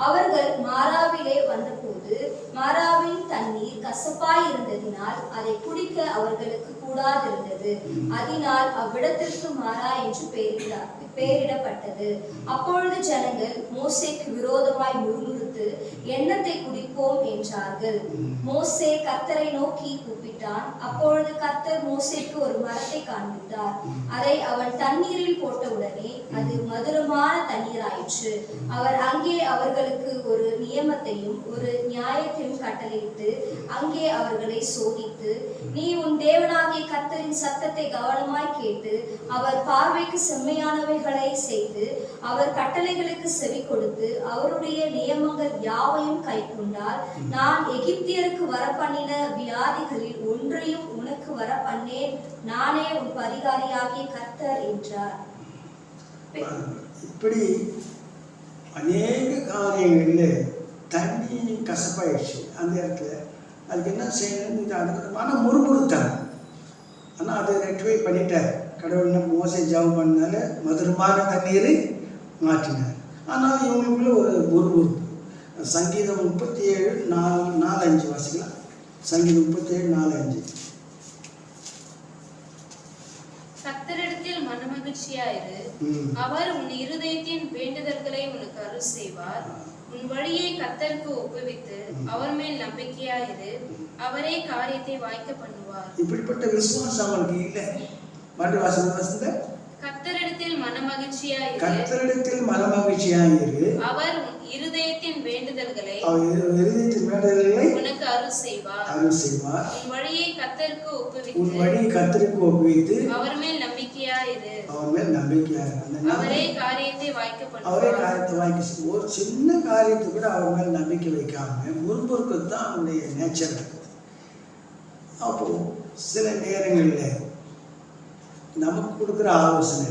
அவர்கள் மாராவிலே வந்தபோது மாராவின் தண்ணீர் கசப்பாய் இருந்ததினால் அதை குடிக்க அவர்களுக்கு கூடாதிருந்தது. அதனால் அவ்விடத்திற்கு மாரா என்று பெயரிடப்பட்டது. அப்பொழுது ஜனங்கள் மோசேக்கு விரோதமாய் முறுமுறுத்து எண்ணத்தை குடிப்போம் என்றார்கள். மோசே கர்த்தரை நோக்கி கூப்பிட்டான். அப்பொழுது கர்த்தர் மோசேக்கு ஒரு மரத்தை காண்பித்தார். அதை அவன் தண்ணீரில் போட்டவுடனே அது மதுரமான தண்ணீராயிற்று. அவர் அங்கே அவர்களுக்கு ஒரு நியமத்தையும் ஒரு நியாயத்தையும் கட்டளையிட்டு அங்கே அவர்களை சோதித்து, நீ உன் தேவனாகிய கர்த்தரின் சத்தத்தை கவனமாய் கேட்டு அவர் பார்வைக்கு செம்மையானவைகளை செய்து அவர் கட்டளைகளுக்கு செவி கொடுத்து அவருடைய நியமங்கள் யாவையும் கைக்கொண்டால் நான் எகிப்தியருக்கு வரப்பண்ணின வியாதிகளில் ஒன்றையும் உனக்கு வரப்பண்ணேன். நானே உன் பரிகாரியாகிய கர்த்தர் என்றார். இப்படி அநேக காரியங்களில் தண்ணி கசப்பாயிடுச்சு. அந்த இடத்துல அதுக்கு என்ன செய்யணும்? அதுக்கு மனம் முறுமுறுத்தாங்க. ஆனால் அதை ரெக்டிஃபை பண்ணிட்டார். கடவுள் மோசே ஜெபம் பண்ணால மதுரமான தண்ணீர் மாற்றினார். ஆனால் இவங்களுக்குள்ள ஒரு முறுமுறுப்பு. சங்கீதம் 37:4-5 வாசிக்கலாம். சங்கீதம் 37:4-5. கர்த்தரிடத்தில் மனமகிழ்ச்சியாயிரு, அவர் உன் இருதயத்தின் வேண்டுதல்களை உனக்கு அருள் செய்வார். உன் வழியை கர்த்தருக்கு ஒப்புவித்து அவர் மேல் நம்பிக்கையாயிரு, அவரே காரியத்தை வாய்க்க பண்ணுவார். இப்படிப்பட்ட விசுவாசம் அவங்களுக்கு இல்லை. மறுபடியும் வாசந்த கர்த்தரிடத்தில் மனமகிழ்ச்சியாயிரு, கர்த்தரிடத்தில் மனமகிழ்ச்சியாயிரு, அவர் உன் இருதயத்தின் வேண்டுதல்களை உனக்கு அருள் செய்வார். உன் வழியை கர்த்தருக்கு ஒப்புவித்து, உன் வழியை கர்த்தருக்கு ஒப்புவித்து அவர் மேல் நம்பிக்கையாயிரு, அவர் மேல் நம்பிக்கையாயிரு, அவரே காரியத்தை வாய்க்க பண்ணுவார். அவரே காரியத்தை வாய்க்க. ஒரு சின்ன காரியத்தை கூட அவர் மேல் நம்பிக்கை வைக்காம முன்பொருக்கு தான் அவனுடைய நேச்சர் இருக்குது. அப்போ சில நேரங்களில் நமக்கு கொடுக்குற ஆலோசனை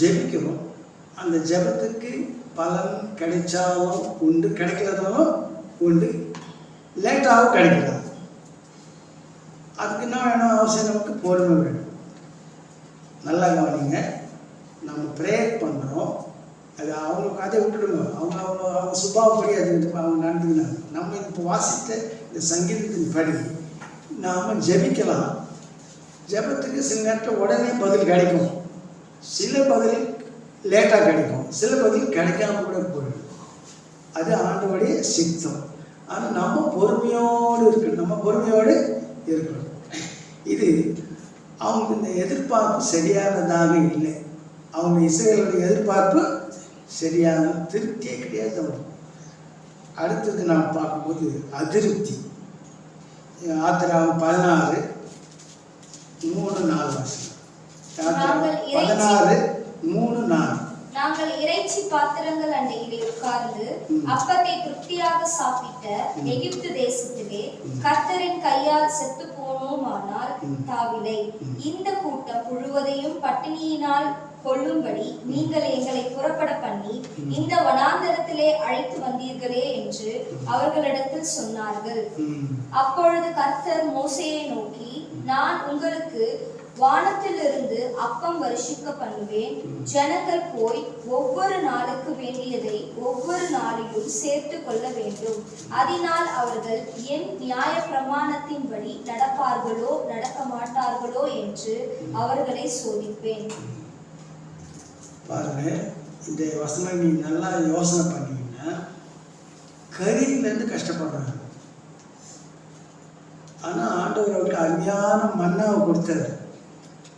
ஜெபிக்கணும். அந்த ஜெபத்துக்கு பலன் கிடைச்சாலும் உண்டு, கிடைக்கலதாலும் உண்டு. லேட்டாகவும் கிடைக்கலாம். அதுக்கு என்ன வேணும்? அவசியம் நமக்கு பொறுமை வேணும். நல்லா கவனிங்க. நம்ம ப்ரேயர் பண்ணுறோம், அது அவங்களுக்கு அதை விட்டுடுங்க. அவங்க சுபாவப்படி அது அவங்க நடந்துக்கிறாங்க. நம்ம இப்போ வாசித்த இந்த சங்கீதத்தின் படி நாம் ஜெபிக்கலாம். ஜெபத்துக்கு சில நேரத்தில் உடனே பதில் கிடைக்கும், சில பதில் லேட்டாக கிடைக்கும், சில பதில் கிடைக்காம கூட போயிடும். அது ஆண்டவருடைய சித்தம். ஆனால் நம்ம பொறுமையோடு இருக்கணும். இது அவங்க இந்த எதிர்பார்ப்பு சரியானதாக இல்லை. அவங்க இஸ்ரவேலுடைய எதிர்பார்ப்பு சரியான திருப்தியே கிடையாது. அடுத்தது நாம் பார்க்கும்போது அதிருப்தி. யாத்திராகமம் 16:3-4 16:3-4. நாங்கள் இறைச்சி பாத்திரங்கள் அண்டையிலே உட்கார்ந்து அப்பத்தை திருப்தியாக சாப்பிட்ட எகிப்து தேசத்திலே கர்த்தரின் கையால் செத்து போனோமானால் தாவிலை. இந்த கூட்டம் முழுவதையும் பட்டினியினால் கொள்ளும்படி நீங்கள் எங்களை புறப்பட பண்ணி இந்த வனாந்தரத்திலே அழைத்து வந்தீர்களே என்று அவர்களிடத்தில் சொன்னார்கள். அப்பொழுது கர்த்தர் மோசேயை நோக்கி, நான் உங்களுக்கு வானத்திலிருந்து அப்பம் வருஷிக்க பண்ணுவேன். ஜனங்கள் போய் ஒவ்வொரு நாளுக்கு வேண்டியதை ஒவ்வொரு நாளிலும் சேர்த்து கொள்ள வேண்டும். அதனால் அவர்கள் என் நியாய பிரமாணத்தின்படி நடப்பார்களோ நடக்க மாட்டார்களோ என்று அவர்களை சோதிப்பேன். பாருங்க, இந்த வசனம் நீ நல்லா யோசனை பண்ணீங்கன்னா, கரியிலேருந்து கஷ்டப்படுறாங்க. ஆனால் ஆண்டவர் அவருக்கு அருமையான மன்னாவை கொடுத்தாரு,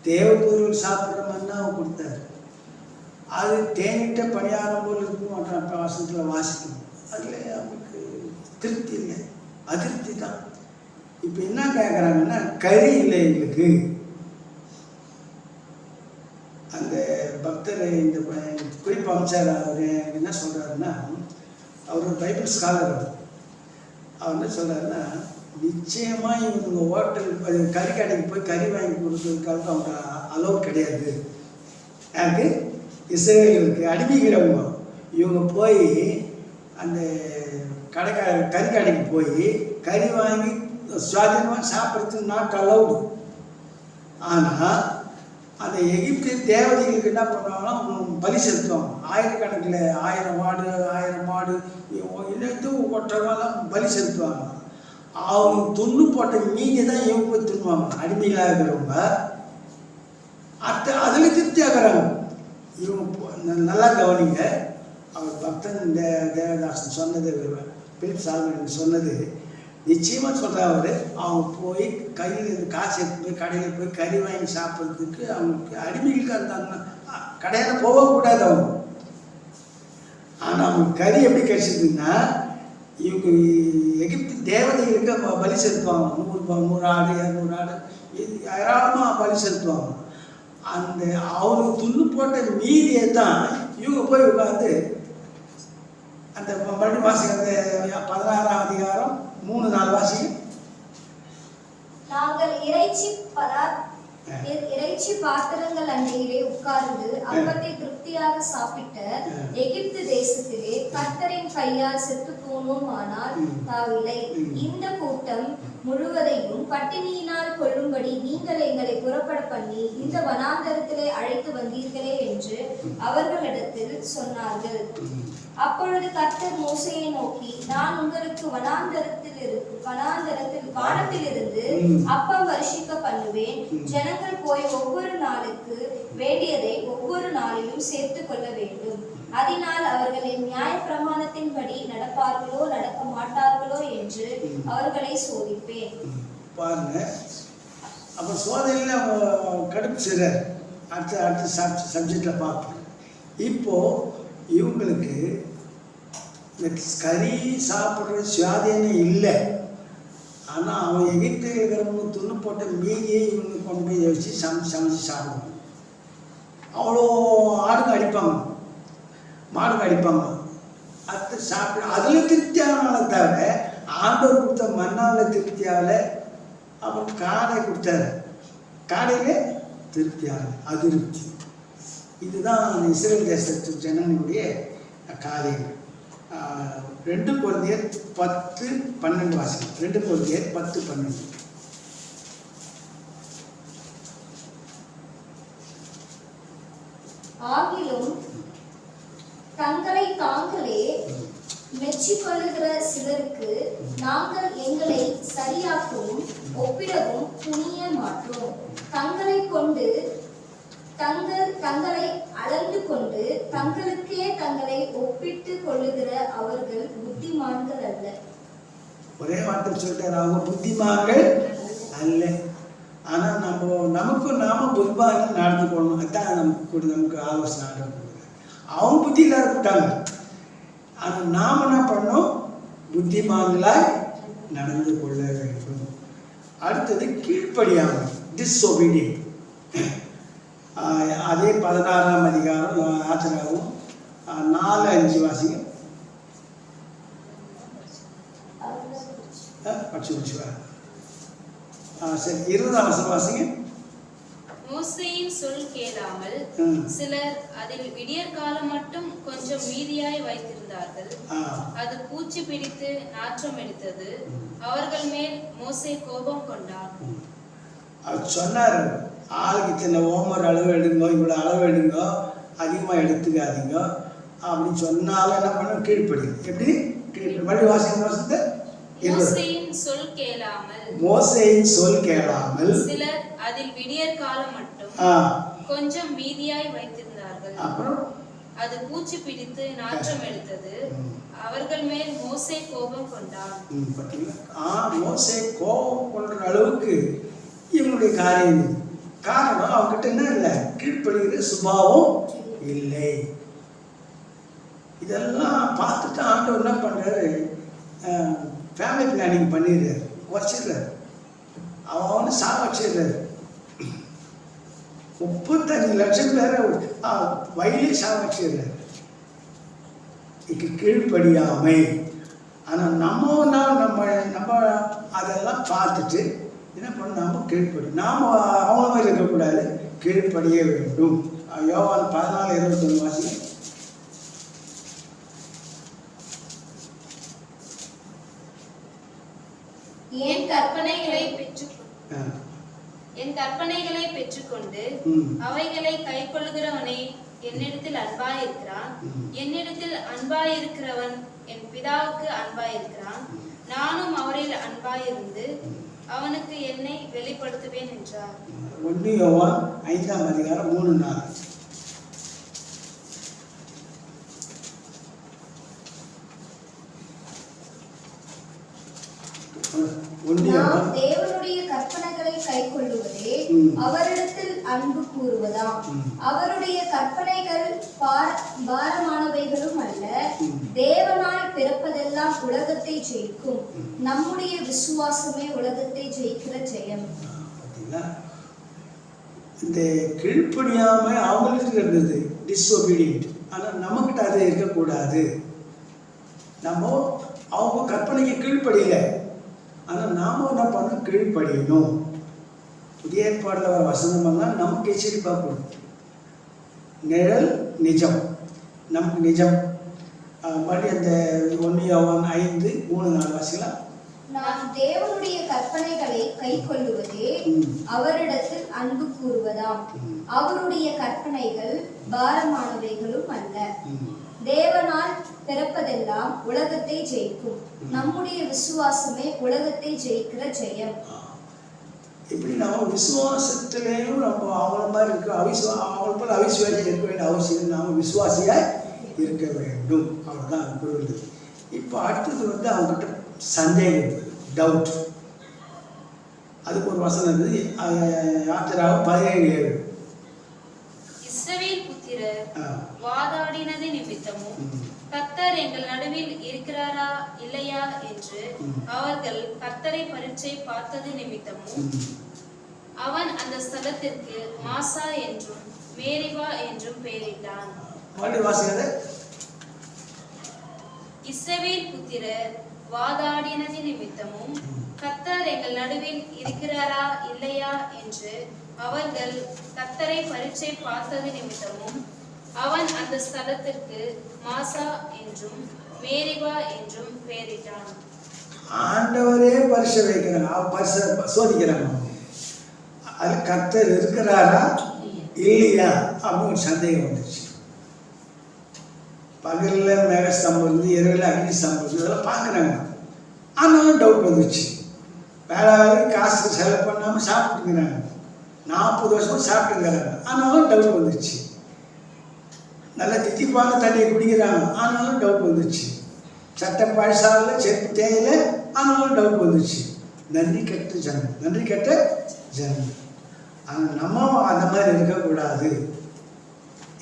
தேவதூர்கள் சாப்பிட்ற மன்னாவை கொடுத்தாரு. அது தேனிட்ட பணியாரம் போல் இருக்கும். மற்ற வசனத்தில் வாசிக்கணும். அதில் அவங்களுக்கு திருப்தி இல்லை, அதிருப்தி தான். இப்போ என்ன கேட்குறாங்கன்னா, கறி இல்லை எங்களுக்கு. அந்த பக்தர் இந்த குறிப்பு அமைச்சார். அவர் என்ன சொல்கிறாருன்னா, அவர் ஒரு பைபிள் ஸ்காலர். அவர் என்ன சொல்கிறாருன்னா, நிச்சயமாக இவங்க ஹோட்டல் கறி கடைக்கு போய் கறி வாங்கி கொடுக்கறதுக்காக அவங்க அலோவ் கிடையாது. எனக்கு இஸ்ரவேலுக்கு அடிமைகிறவங்க இவங்க போய் அந்த கறி கடைக்கு போய் கறி வாங்கி சுவாதீனமாக சாப்பிட்றதுக்கு நாட் அலௌடு. ஆனால் அந்த எகிப்து தேவதைகளுக்கு என்ன பண்ணுவாங்கன்னா, பலி செலுத்துவாங்க. ஆயிரக்கணக்கில் 1000 ஆடு 1000 மாடு இணைத்து ஒற்றவெல்லாம் பலி செலுத்துவாங்க. அவங்க துண்ணு போட்ட மீதி தான் இவங்க போய் தின்னுவாங்க, அடிமைகளாக இருக்கிறவங்க. அதில் திருப்தி ஆகிறாங்க இவங்க. நல்லா கவனிங்க. அவர் பக்தன் தேவதாசன் சொன்னது, பிலிப் சால்மன் சொன்னது நிச்சயமாக சொல்கிறாரு. அவங்க போய் கையில் காசு எடுத்து போய் கடையில் போய் கறி வாங்கி சாப்பிட்றதுக்கு அவங்களுக்கு அடிமைகளுக்கு அந்த கடையில் போகக்கூடாது அவங்க. ஆனால் அவங்க கறி எப்படி கிடைச்சதுன்னா, இவங்க எகிப்து தேவதைகளுக்கு பலி செலுத்துவாங்க. 100 ஆடு 200 ஆடு ஏராளமாக பலி செலுத்துவாங்க. அந்த அவருக்கு துண்ணு போட்ட மீதியை தான் இவங்க போய் உட்காந்து அந்த மறுபடியும் வாசிக்க, அந்த 16ஆம் அதிகாரம் 3-4 வாசிக்க. நாங்கள் இறைச்சி பாத்திரங்கள் அண்டையிலே உட்கார்ந்து அப்பத்தை திருப்தியாக சாப்பிட்ட எகிப்து தேசத்திலே கர்த்தரின் கையால் செத்து போனோமானால் தாவிலை. இந்த கூட்டம் முழுவதையும் பட்டினியினால் கொள்ளும்படி நீங்கள் எங்களை புறப்பட பண்ணி இந்த வனாந்தரத்திலே அழைத்து வந்தீர்களே என்று அவர்களிடத்தில் சொன்னார்கள். அப்பொழுது கர்த்தர் மோசேயை நோக்கி, நான் உங்களுக்கு வானத்திலிருந்து அப்பம் வருஷிக்க பண்ணுவேன். ஜனங்கள் போய் ஒவ்வொரு நாளுக்கு வேண்டியதை ஒவ்வொரு நாளிலும் சேர்த்து கொள்ள வேண்டும். அதனால் அவர்கள் என் நியாய பிரமாணத்தின்படி நடப்பார்களோ நடக்க மாட்டார்களோ என்று அவர்களை சோதிப்பேன். பாருங்க, அப்போ சோதனையில் அவங்க கடுப்பு செய்கிறார். அடுத்த சப்ஜெக்டில் பார்ப்போம். இப்போது இவங்களுக்கு கறி சாப்பிட்ற சுவாதீனம் இல்லை. ஆனால் அவன் எகிப்து இருக்கிறவங்க துண்ணு போட்ட மீதியை இவங்க கொண்டு போய் வச்சு சமைச்சு சாப்பிடுவாங்க. அவ்வளோ ஆடுங்க அடிப்பாங்க, மாடுங்க அடிப்பாங்க. அது சாப்பிட அதில் திருப்தியானால தவிர ஆண்டவர் கொடுத்த மண்ணாவில் திருப்தியாகல. அப்புறம் காடை கொடுத்தாரு, காடையிலே திருப்தியாக அதிருப்தி. இதுதான் இஸ்ரேல் தேசத்து ஜனங்களுடைய காரியங்கள். 2 கொரிந்தியர் 10:12 வாசிக்கும். 2 கொரிந்தியர் 10:12. ஆகிலும் தங்களை தாங்களே மெச்சிக்கொள்ளுகிற சிலருக்கு நாங்கள் எங்களை சரியாக்கவும் ஒப்பிடவும் துணிய மாட்டோம். தங்களை அளந்து கொண்டு தங்களுக்கே தங்களை ஒப்பிட்டு கொள்ளுகிற அவர்கள் புத்திமான்கள் அல்ல. ஒரே வார்த்தை சொல்லிட்டார், அவங்க புத்திமான்கள் அல்ல. ஆனா நமக்கு நாம புத்திமான் நடந்து கொள்ளணும். அதான் நமக்கு ஆலோசனை கொடுக்குறாங்க. அவங்க புத்தி இல்லாத போட்டாங்க. ஆனா நாம என்ன பண்ணோம்? புத்திமான்களாய் நடந்து கொள்ள வேண்டும். அடுத்தது கீழ்ப்படியாமை, டிஸ்ஒபீடியன்ட். அதே 16ஆம் அதிகாரம் ஆச்சராகவும் 4-5 வாசிங்க. சரி, 20ஆம் வசனம் வாசிங்க. மோசேயின் சொல் கேளாமல் சிலர் அதில் விடியற்காலம் மட்டும் கொஞ்சம் மீதியாய் வைத்திருந்தார்கள். அது பூச்சி பிடித்து நாற்றம் எடுத்தது. அவர்கள் மேல் மோசே கோபம் கொண்டார். அவர் சொன்னார், ஆளுக்கு இத்தனை ஓமர் அளவு எடுங்க, இவ்வளோ அளவு எடுங்க, அதிகமாக எடுத்துக்காதீங்க அப்படின்னு சொன்னாலும் என்ன பண்ண? கீழ்ப்படி. எப்படி கீழ்ப்படி? மறுபடியும் வாசிக்கிற வசனத்தை. மோசேயின் சொல் கேளாமல் சிலர் அதில் விடியற் காலம் மட்டும் கொஞ்சம் மீதியாய் வைத்திருந்தார்கள். அப்புறம் அது பூச்சி பிடித்து நாற்றம் எடுத்தது. அவர்கள் மேல் மோசே கோபம் கொண்டார். மோசே கோபம் கொள்ற அளவுக்கு இவங்களுடைய காரியம். காரணம் அவங்ககிட்ட என்ன இல்லை? கீழ்ப்படுகிற சுபாவம் இல்லை. இதெல்லாம் பார்த்துட்டு ஆண்டவர் என்ன பண்றாரு? ஃபேமிலி பிளானிங் பண்ணிடுறாரு, குறைச்சிடுறாரு, அவன் சாவச்சிடுறாரு. 35 லட்சம் பேரை வயலே சாவச்சிடுறாரு. இதுக்கு கீழ்ப்படியாமை. ஆனால் நம்ம அதெல்லாம் பார்த்துட்டு என்ன பண்ண? நாம கீழ்ப்படி. நாம் அவங்கள மாதிரி இருக்கக்கூடாது, கீழ்ப்படிய வேண்டும். யோவான் 14:21 வாசிங்க. என் கற்பனைகளை பெற்றுக்கொண்டு அவைகளை கை கொள்ளுகிறவனே என்னிடத்தில் அன்பாயிருக்கிறான். என்னிடத்தில் அன்பாயிருக்கிறவன் என் பிதாவுக்கு அன்பாயிருக்கிறான். நானும் அவரில் அன்பாயிருந்து அவனுக்கு என்னை வெளிப்படுத்துவேன் என்றார். 1 யோவான் 5ஆம் அதிகாரம் 3-4. நாம் தேவனுடைய கற்பனைகளை கைக்கொள்ளுவதே அவரிடத்தில் அன்பு கூறுவதாம். அவருடைய கற்பனைகள் பாரமானவைகளும் அல்ல. தேவனால் பிறப்பதெல்லாம் உலகத்தை ஜெயிக்கும். நம்முடைய விசுவாசமே உலகத்தை ஜெயிக்கிற ஜெயம். இந்த கீழ்ப்படியாமை அவங்களுக்கு இருந்தது, டிஸ்ஒபீடியன்ட். ஆனால் நமக்கிட்ட அது இருக்கக்கூடாது. நம்ம அவங்க கற்பனைக்கு கீழ்ப்படியலை, ஆனால் நாம் என்ன பண்ணணும்? கீழ்ப்படியணும். புதிய ஏற்பாடில் வர வசனமெல்லாம் நமக்கு எச்சரிப்பாக கொடுக்கும். நிழல் நிஜம், நமக்கு நிஜம். மறுபடியும் அந்த 1 யோவான் 5:3-4 வாசிக்கலாம். நாம் தேவனுடைய கற்பனைகளை கைக்கொள்ளுவதே அவரிடத்தில் அன்பு கூறுவதாம். அவருடைய கற்பனைகள் பாரமானவைகளும் அல்ல. தேவனால் பிறப்பதெல்லாம் உலகத்தை ஜெயிக்கும். நம்முடைய விசுவாசமே உலகத்தை ஜெயிக்கிற ஜெயம். இப்படி நம்ம விசுவாசத்திலேயும் நம்ம அவங்கள மாதிரி இருக்க அவங்கள போல அவிசுவாசி இருக்க வேண்டிய அவசியம். நாம் விசுவாசியாக இருக்க வேண்டும். அவ்வளோதான் பொருள். இப்போ அடுத்தது அவங்ககிட்ட சந்தேகம், டவுட். அதுக்கு ஒரு வசனம் இருக்குது, யாத்திராகம் 17:7. இஸ்ரவேல் புத்திரர் வாதாடினது நிமித்தமும் கர்த்தர் எங்கள் நடுவில் இருக்கிறாரா இல்லையா என்று அவர்கள் கர்த்தரை பரீட்சை பார்த்தது நிமித்தமும் அவன் அந்த ஸ்தலத்திற்கு மாசா என்றும் மேரிவா என்றும் பெயரிட்டான். இஸ்ரவேல் புத்திரர் வாதாடினது நிமித்தமும் கர்த்தர் எங்கள் நடுவில் இருக்கிறாரா இல்லையா என்று அவர்கள் கர்த்தரை பரீட்சை பார்த்தது நிமித்தமும் அவன் அந்த ஸ்தலத்திற்கு மாசா என்றும் மேரிபா என்றும் பெயரிட்டான். ஆண்டவரே பரிசை வைக்கிறாங்க, பரிசை சோதிக்கிறாங்க. அது கர்த்தர் இருக்கிறாரா இல்லையா அப்படின்னு ஒரு சந்தேகம் வந்துச்சு. பகலில் மேக ஸ்தம்பம் இருந்து, இரவில் அக்னி ஸ்தம்பம் இருந்து, இதெல்லாம் பார்க்குறாங்க. ஆனாலும் டவுட் வந்துச்சு. வேலைக்கு காசு செலவு பண்ணாமல் சாப்பிட்டுங்கிறாங்க. 40 வருஷமும் சாப்பிட்டுங்கிறாங்க. ஆனாலும் டவுட் வந்துச்சு. நல்லா தித்திப்பான தண்ணியை குடிக்கிறாங்க. ஆனாலும் டவுட் வந்துச்சு. சட்டை பழசாவில் செப்பு தேயில, ஆனாலும் டவுட் வந்துச்சு. நன்றி கெட்ட ஜனம், நன்றி கெட்ட ஜனம். ஆனால் நம்ம அந்த மாதிரி இருக்கக்கூடாது.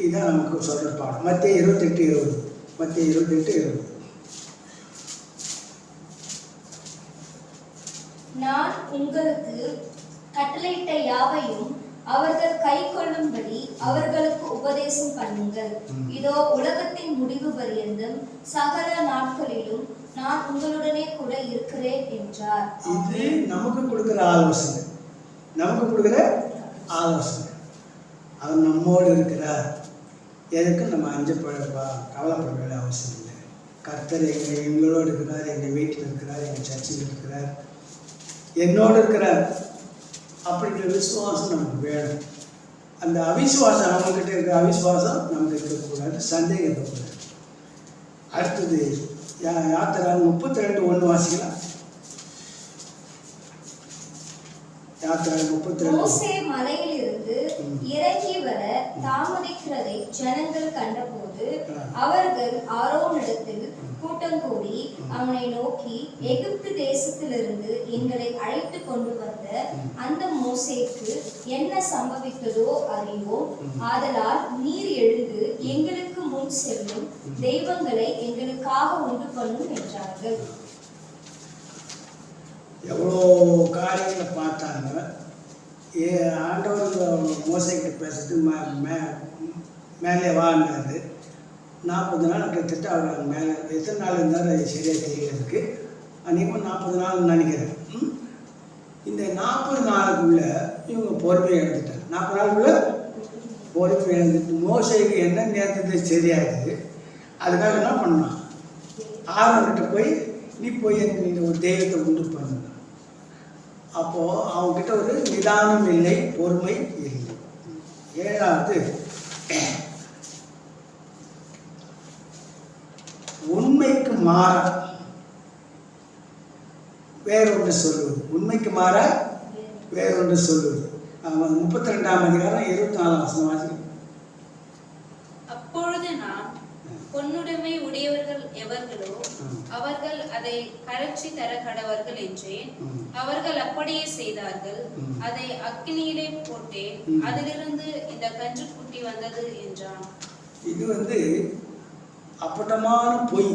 இதுதான் நமக்கு சொல்கிற பாடம். மத்திய 28:20. மத்திய 28:20. நான் உங்களுக்கு கட்டளையிட்ட யாவையும் அவர்கள் கை கொள்ளும்படி அவர்களுக்கு உபதேசம் பண்ணுங்கள். இதோ உலகத்தின் முடிவு பரியந்தம் சகல நாட்களிலும் நான் உங்களுடனே கூட இருக்கிறேன் என்றார். இது நமக்கு கொடுக்குற ஆலோசனை, நமக்கு கொடுக்குற ஆலோசனை. அவர் நம்மோடு இருக்கிறார். எதுக்கும் நம்ம கவலைப்பட வேண்டிய அவசியம் இல்லை. கர்த்தர் எங்களோடு இருக்கிறார், எங்கள் வீட்டில் இருக்கிறார், எங்கள் சர்ச்சில் இருக்கிறார், என்னோடு இருக்கிறார். அப்படிங்கிற விசுவாசம் நமக்கு வேணும். அந்த அவிசுவாசம், நம்மக்கிட்ட இருக்கிற அவிசுவாசம் நமக்கு இருக்கக்கூடாது, சந்தேகப்படக்கூடாது. அடுத்தது யாத்திரை 32:1 வாசிக்கலாம். யாத்திரை 32. மோசே மலையிலிருந்து இறங்கி வர தாமதிக்கிறதை ஜனங்கள் கண்டபோது அவர்கள் ஆரோனிடத்தில் கூட்டம் கூடி அவனை நோக்கி, எகிப்து தேசத்திலிருந்து எங்களை அழைத்து கொண்டு வந்த அந்த மோசேக்கு என்ன சம்பவித்ததோ அறிவோம். ஆதலால் நீர் எழுந்து எங்களுக்கு முன் செல்லும் தெய்வங்களை எங்களுக்காக உண்டு பண்ணும் என்றார்கள். எவ்வளோ காரியங்களை பார்த்தாங்க. ஆண்டவர் மோசைக்கிட்ட பேசுறது மேலே வாங்கினார். 40 நாள் கிட்டத்தட்ட அவர் மேலே எத்தனை நாள் இருந்தாலும் அது சரியாக தெரியறதுக்கு. அன்றைக்கும் 40 நாள் நினைக்கிறேன். இந்த 40 நாளுக்குள்ளே இவங்க பொறுமையை எழுந்துட்டாங்க. 40 நாளுக்குள்ளே பொறுமை எழுந்துட்டு மோசைக்கு என்ன நேர்ந்தது தெரியாது. அதுக்காக என்ன பண்ணான், ஆரோன்கிட்ட போய் நீ போய் எனக்கு ஒரு தெய்வத்தை உண்டு பண்ண. அப்போது அவங்ககிட்ட ஒரு நிதானம் இல்லை, பொறுமை இல்லை. 7வது, உண்மைக்கு மாற வேறொன்று சொல்லுவது. உண்மைக்கு மாற வேறொன்று சொல்லுவது. 32ஆம் அதிகாரம் 24ஆம் வசனம் வாசிக்கிறேன். அப்பொழுது நான் பொன்னுடைமை உடையவர்கள் எவர்களோ அவர்கள் அதை கழற்றி தர கடவர்கள் என்றேன். அவர்கள் அப்படியே செய்தார்கள். அதை அக்கினியிலே போட்டேன், அதிலிருந்து இந்த கன்றுக்குட்டி வந்தது என்றான். இது அப்பட்டமான பொய்.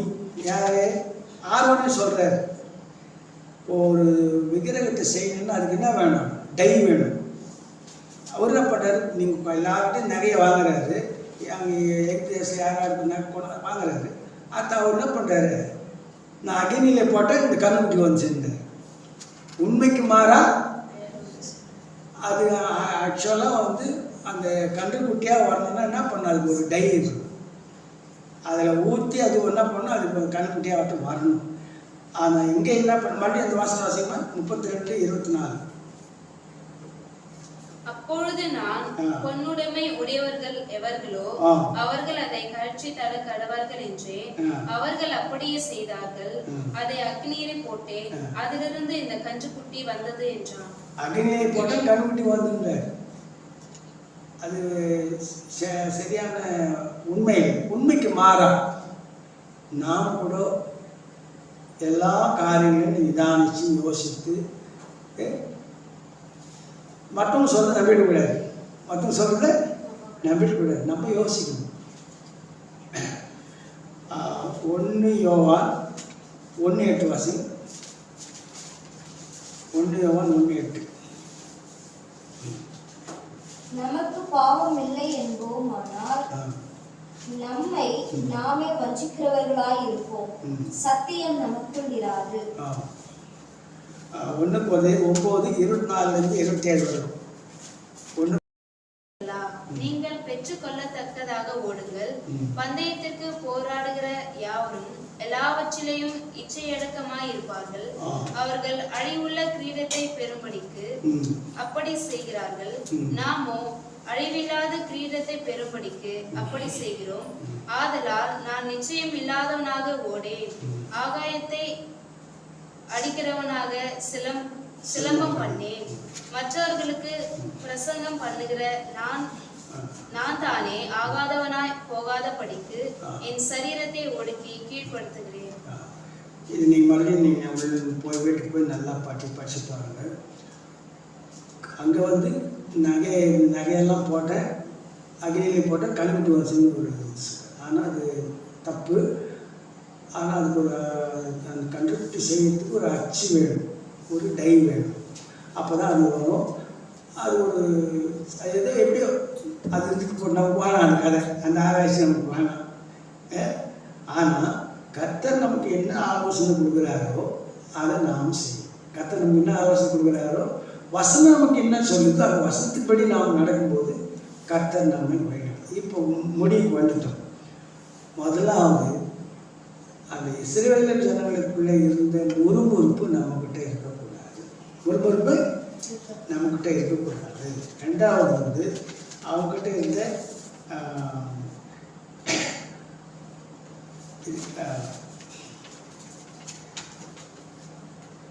யாரு? ஆரோனே சொல்றாரு. ஒரு விக்கிரகத்தை செய்யணும்னா அதுக்கு என்ன வேணும்? டை வேணும். அவர் என்ன பண்ணுறாரு, நீங்கள் எல்லார்ட்டையும் நகையை வாங்குறாரு, எக்ஸில் யாராருக்கு நகை கொண்டு வாங்குறாரு. அது அவர் என்ன பண்ணுறாரு, நான் அக்னியில் போட்டால் இந்த கண்ணுக்குட்டி வந்துச்சுன்னு. உண்மைக்கு மாறா அது ஆக்சுவலாக அந்த கன்றுக்குட்டியாக வரணும்னா என்ன பண்ண, அதுக்கு ஒரு டை இருக்கும். அதில் ஊற்றி அது என்ன பண்ணணும், அதுக்கு கண்ணுக்குட்டியாக மட்டும் வரணும். ஆனால் இங்கே என்ன பண்ண மறுபடியும் அந்த வாசனை 32:24. அப்பொழுது நான் பொன்னுடைமை உடையவர்கள் எவர்களோ அவர்கள் அதை கழற்றி தர கடவர்கள் என்றே. அவர்கள் அப்படியே செய்தார்கள். அதை அக்னியிலே போட்டேன், அதிலிருந்து இந்த கன்றுக்குட்டி வந்தது என்றான். அக்னியிலே போட்ட கன்றுக்குட்டி வந்து அது சரியான உண்மைக்கு மாறா. நாம் கூட எல்லா காரியங்களையும் நிதானித்து யோசித்து மற்றவங்க சொல்கிறத நம்பிடக்கூடாது. மற்றவங்க சொல்கிறத நம்பிடக்கூடாது. நம்ம யோசிக்கணும். 1 யோவான் 1:8 வாசி. 1 யோவான் 1:8. நமக்கு பாவம் இல்லை என்போமானால் நம்மை நாமே வஞ்சிக்கிறவர்களாய் இருப்போம், சத்தியம் நமக்குள் இராது. 1 Corinthians 9:24-27 வரும். நீங்கள் பெற்றுக்கொள்ளத்தக்கதாக ஓடுங்கள், பந்தயத்திற்கு போராடுகிற யாவரும் எல்லாவற்றிலையும் இச்சையடக்கமாய் இருப்பார்கள். அவர்கள் அழிவுள்ள கிரீடத்தை பெறும்படிக்கு அப்படி செய்கிறார்கள். நாமோ அழிவில்லாத கிரீடத்தை பெறும்படிக்கு அப்படி செய்கிறோம். ஆதலால் நான் நிச்சயம் இல்லாதவனாக ஓடேன், ஆகாயத்தை அடிக்கிறவனாக சிலம்பம் பண்ணேன். மற்றவர்களுக்கு பிரசங்கம் பண்ணுகிற நான் தானே ஆகாதவனாய் போகாத படிக்கு என் சரீரத்தை ஒடுக்கி கீழ்ப்படுத்துகிறேன். இது நீங்கள் மறுபடியும் நீங்கள் போய் வீட்டுக்கு போய் நல்லா படிச்சு பாருங்க. அங்கே நகையெல்லாம் போட்டேன், அக்னியில் போட்டேன், கழுவிட்டு வச்சுன்னு ஒரு. ஆனால் அது தப்பு. ஆனால் அதுக்கு ஒரு அந்த கண்டுபிடி செய்யறதுக்கு ஒரு அச்சு வேணும், ஒரு டை வேணும். அப்போ தான் அது வரும். அது ஒரு ஏதோ எப்படியோ அது இதுக்கு நமக்கு வேணாம், அந்த கதை, அந்த ஆராய்ச்சி நமக்கு வேணாம். ஆனால் கர்த்தர் நமக்கு என்ன ஆலோசனை கொடுக்குறாரோ அதை நாம் செய்யும். கர்த்தர் நமக்கு என்ன ஆலோசனை கொடுக்குறாரோ, வசனம் நமக்கு என்ன சொல்லுதோ அந்த வசனத்துப்படி நாம் நடக்கும்போது கர்த்தர் நம்மை வழிநடத்தும். இப்போ முடிவுக்கு வந்துட்டோம். முதலாவது அந்த இஸ்ரவேல் ஜனங்களுக்குள்ளே இருந்த முறுமுறுப்பு நம்மக்கிட்ட இருக்கக்கூடாது. முறுமுறுப்பு நம்மக்கிட்ட இருக்கக்கூடாது. ரெண்டாவது அவங்ககிட்ட இருந்த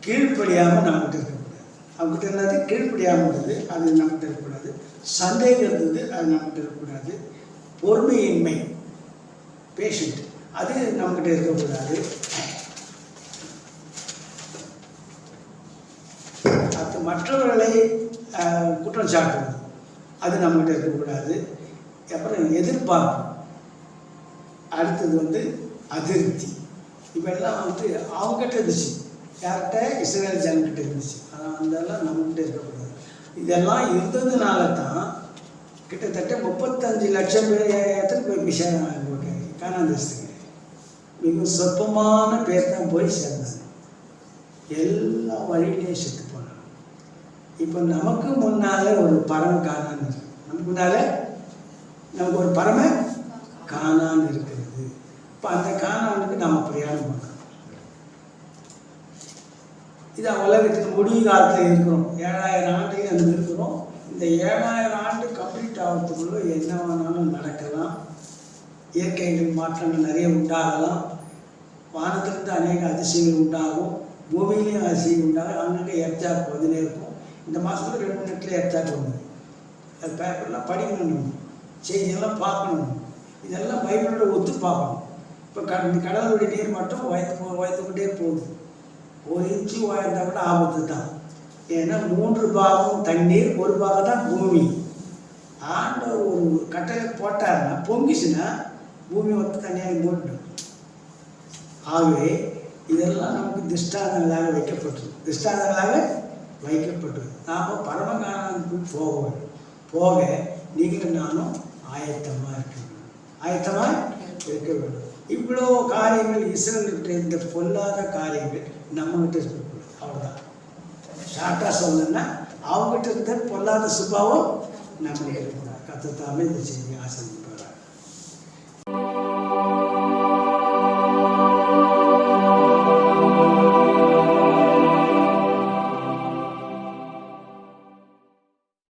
கீழ்ப்படியாமல் நம்மகிட்ட இருக்கக்கூடாது. அவங்ககிட்ட என்னது கீழ்ப்படியாமல் இருந்தது, அது நம்மகிட்ட இருக்கக்கூடாது. சந்தேகம் இருந்தது, அது நம்மகிட்ட இருக்கக்கூடாது. பொறுமையின்மை, பேஷண்ட், அது நம்மகிட்ட இருக்கக்கூடாது. அது மற்றவர்களை குற்றம் சாட்டுவது, அது நம்மகிட்ட இருக்கக்கூடாது. அப்புறம் எதிர்பார்ப்பு, அடுத்தது அதிருப்தி. இவெல்லாம் அவங்ககிட்ட இருந்துச்சு. யார்கிட்ட? இஸ்ரவேல் ஜனங்கிட்ட இருந்துச்சு. ஆனால் அதெல்லாம் நம்மகிட்ட இருக்கக்கூடாது. இதெல்லாம் இருந்ததுனால தான் கிட்டத்தட்ட 35 லட்சம் பேர் எத்தனை பேர் விஷயம் கானான் தேசத்துக்கு மிக சொற்பமான பேர் தான் போய் சேர்ந்தாங்க. எல்லா வழியிலையும் செத்து போனாங்க. இப்போ நமக்கு முன்னாலே ஒரு பரம கானான் இருக்கு. நமக்கு முன்னாலே நமக்கு ஒரு பரம கானான் இருக்கிறது. இப்போ அந்த கானானுக்கு நாம் பிரயாணம் பண்ணுறோம். இது உலகத்துக்கு முடிவு காலத்தில் இருக்கிறோம். 7000 ஆண்டுகள் அந்த இருக்கிறோம். இந்த 7000 ஆண்டு கம்ப்ளீட் ஆகிறதுக்குள்ள என்ன வேணாலும் நடக்கலாம். இயற்கைகள் மாற்றங்கள் நிறைய உண்டாகலாம். வானத்திலிருந்து அநேக அதிசயங்கள் உண்டாகும், பூமியிலையும் அதிசயம் உண்டாகும். அங்கங்கே எர்த்தாக் வந்துனே இருக்கும். இந்த மாதத்துல 2 மினிட்ல எர்த்தாக் வந்தது. அது பேப்பர்லாம் படிக்கணும், செய்தியெல்லாம் பார்க்கணும். இதெல்லாம் பைபிளோட ஒத்து பார்க்கணும். இப்போ கடலுடைய நீர் மட்டும் உயர்த்துக்கிட்டே போகுது. 1 இன்ச்சு உயர்ந்தால் கூட ஆபத்து தான். ஏன்னா 3 பாகம் தண்ணீர், 1 பாகம் தான் பூமி. ஆண்டவர் ஒரு கட்டளை போட்டாருன்னா பொங்கிச்சுன்னா பூமி தண்ணியாக போட்டுடும். ஆகவே இதெல்லாம் நமக்கு திஷ்டாந்தங்களாக வைக்கப்பட்டது. நாம் பரமகானத்துக்கு போக வேண்டும். போக நீங்களும் நானும் ஆயத்தமாக இருக்க வேண்டும். இவ்வளோ காரியங்கள் இஸ்ரவேல்கிட்ட இருந்த பொல்லாத காரியங்கள் நம்மகிட்ட இருக்கக்கூடாது. அவ்வளோதான். ஷார்ட்டாக சொல்லணும்னா அவங்ககிட்ட இருந்த பொல்லாத சுபாவம் நம்மகிட்ட இருக்கக்கூடாது. கர்த்தர் தாமே இந்த செய்தியை ஆசீர்வதிப்பார்.